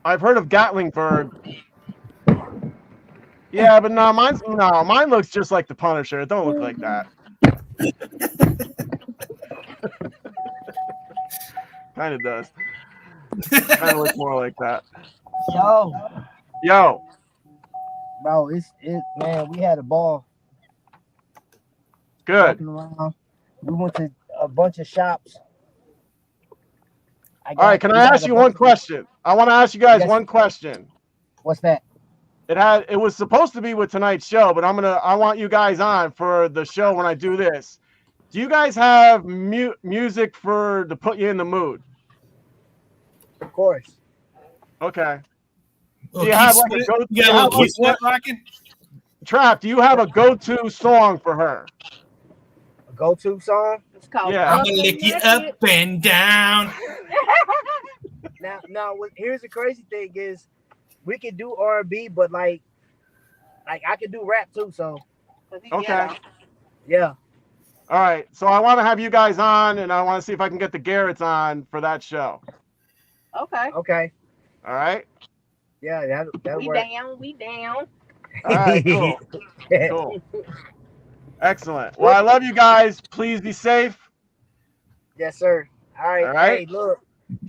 I've heard of Gatlinburg. Yeah, but no, mine looks just like the Punisher. It don't look like that. Kind of does. Kind of looks more like that. Yo. Bro, man, we had a ball. Good. Walking around. We went to a bunch of shops. All right, can I ask you one question? I want to ask you guys one question. What's that? It was supposed to be with tonight's show, but I want you guys on for the show when I do this. Do you guys have music to put you in the mood? Of course. Okay. Well, Do you have like a go-to? You got a little Keith Sweat rocking? Trap, do you have a go-to song for her? A go-to song? It's called Yeah. I'm gonna lick you up and down. Now, here's the crazy thing is, we can do R&B, but like I can do rap too. So Okay. yeah. All right. So I want to have you guys on, and I want to see if I can get the Garretts on for that show. Okay. Okay. All right. Yeah, that'll We work. down. We down. All right. Cool. Cool. Excellent. Well, I love you guys. Please be safe. Yes, sir. All right. All right. Hey, look.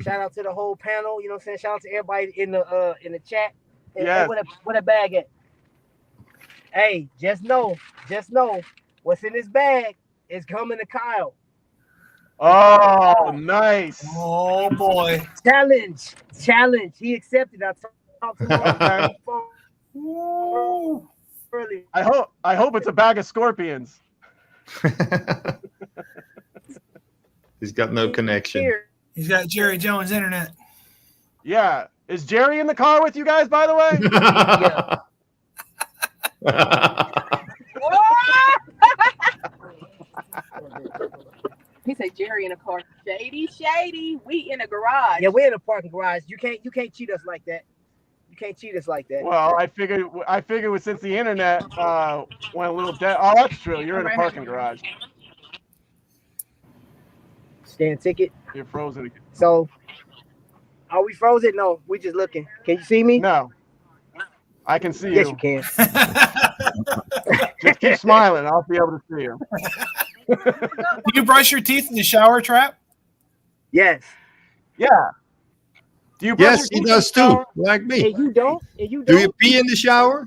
Shout out to the whole panel. You know what I'm saying? Shout out to everybody in the chat. Hey, Yes. What a bag at? Hey, just know, what's in this bag is coming to Kyle. Oh, nice. Oh boy. Challenge. He accepted. I talked to him on Okay. the phone earlier. I hope it's a bag of scorpions. He's got no connection. Here. He's got Jerry Jones internet. Yeah. Is Jerry in the car with you guys, by the way? He said Jerry in a car. Shady. We in a garage. Yeah, we're in a parking garage. You can't cheat us like that. You can't cheat us like that. Well, I figured since the internet went a little dead. Oh, that's true. You're in a parking garage. Scan ticket. You're frozen again. So, are we frozen? No, we just looking. Can you see me? No. I can see Yes, you. you can. Just keep smiling. I'll be able to see you. Do you brush your teeth in the shower, Trap? Yes. Yeah. Do you brush Yes, your he teeth does in the too, shower? like me. And you don't? Do you pee in the shower?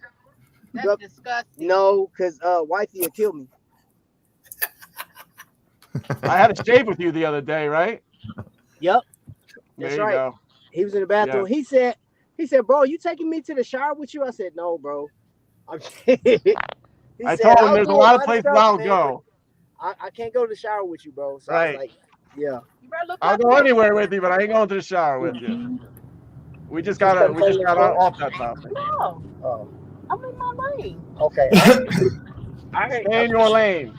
That's disgusting. No, because wifey will kill me. I had a shave with you the other day, right? Yep. There That's you right. go. He was in the bathroom. He said, bro, you taking me to the shower with you? I said, no, bro. I told him there's a lot of places I'll go. I can't go to the shower with you, bro. So Right. I was like, yeah. You better look I'll up go there. anywhere with you, but I ain't going to the shower with you. We just got off that topic. No, Oh, I'm in my lane. okay. All right. Stay in your lane.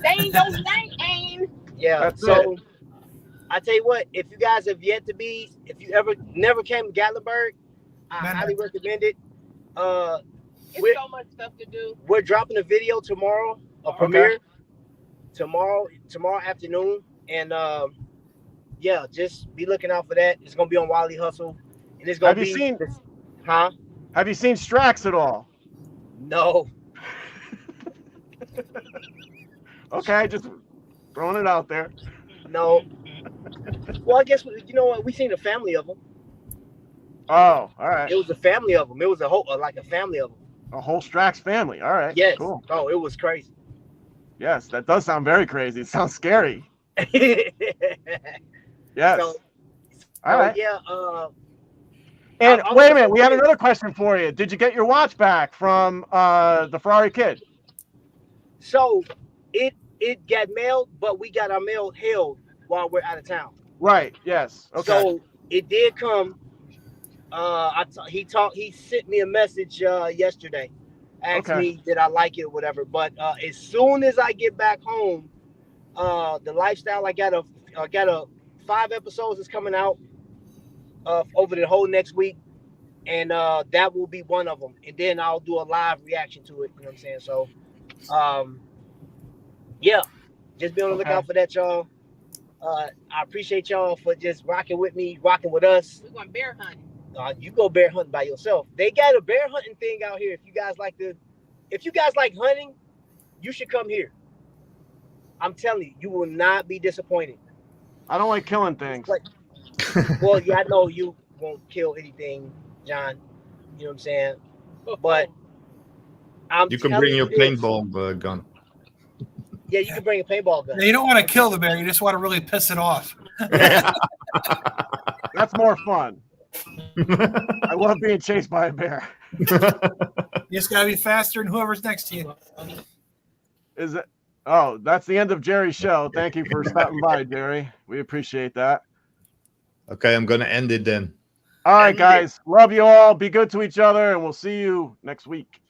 They ain't no lane. Yeah. That's So I tell you what, if you guys have yet to be, if you never came to Gatlinburg, I Man. highly recommend it. It's so much stuff to do. We're dropping a video tomorrow, a premiere tomorrow afternoon, and yeah, just be looking out for that. It's gonna be on Wally Hustle, and it's gonna Have you seen Huh? Have you seen Strax at all? No. Okay, just throwing it out there. No. Well, I guess you know what? We seen a family of them. Oh, all right. It was a family of them. It was a whole like a family of them. A whole Strax family. All right. Yes. Cool. Oh, it was crazy. Yes, that does sound very crazy. It sounds scary. Yes. So, all right. Yeah. And I wait a was minute, we had disappointed. another question for you. Did you get your watch back from the Ferrari kid? So it got mailed, but we got our mail held while we're out of town. Right. Yes. Okay. So it did come. He sent me a message yesterday, asked me did I like it or whatever. But as soon as I get back home, the lifestyle I got a 5 episodes is coming out over the whole next week, and that will be one of them. And then I'll do a live reaction to it. You know what I'm saying? So, yeah, just be on the lookout for that, y'all. I appreciate y'all for just rocking with me, rocking with us. We're going bear hunting. You go bear hunting by yourself. They got a bear hunting thing out here. If you guys like hunting, you should come here. I'm telling you, you will not be disappointed. I don't like killing things. Well, yeah, I know you won't kill anything, John. You know what I'm saying? But you can bring your paintball gun. Yeah, you can bring a paintball gun. Yeah, you don't want to kill the bear. You just want to really piss it off. That's more fun. I love being chased by a bear. You just got to be faster than whoever's next to you. Is it? Oh, that's the end of Jerry's show. Thank you for stopping by, Jerry. We appreciate that. Okay, I'm going to end it then. All right, guys. Love you all. Be good to each other, and we'll see you next week.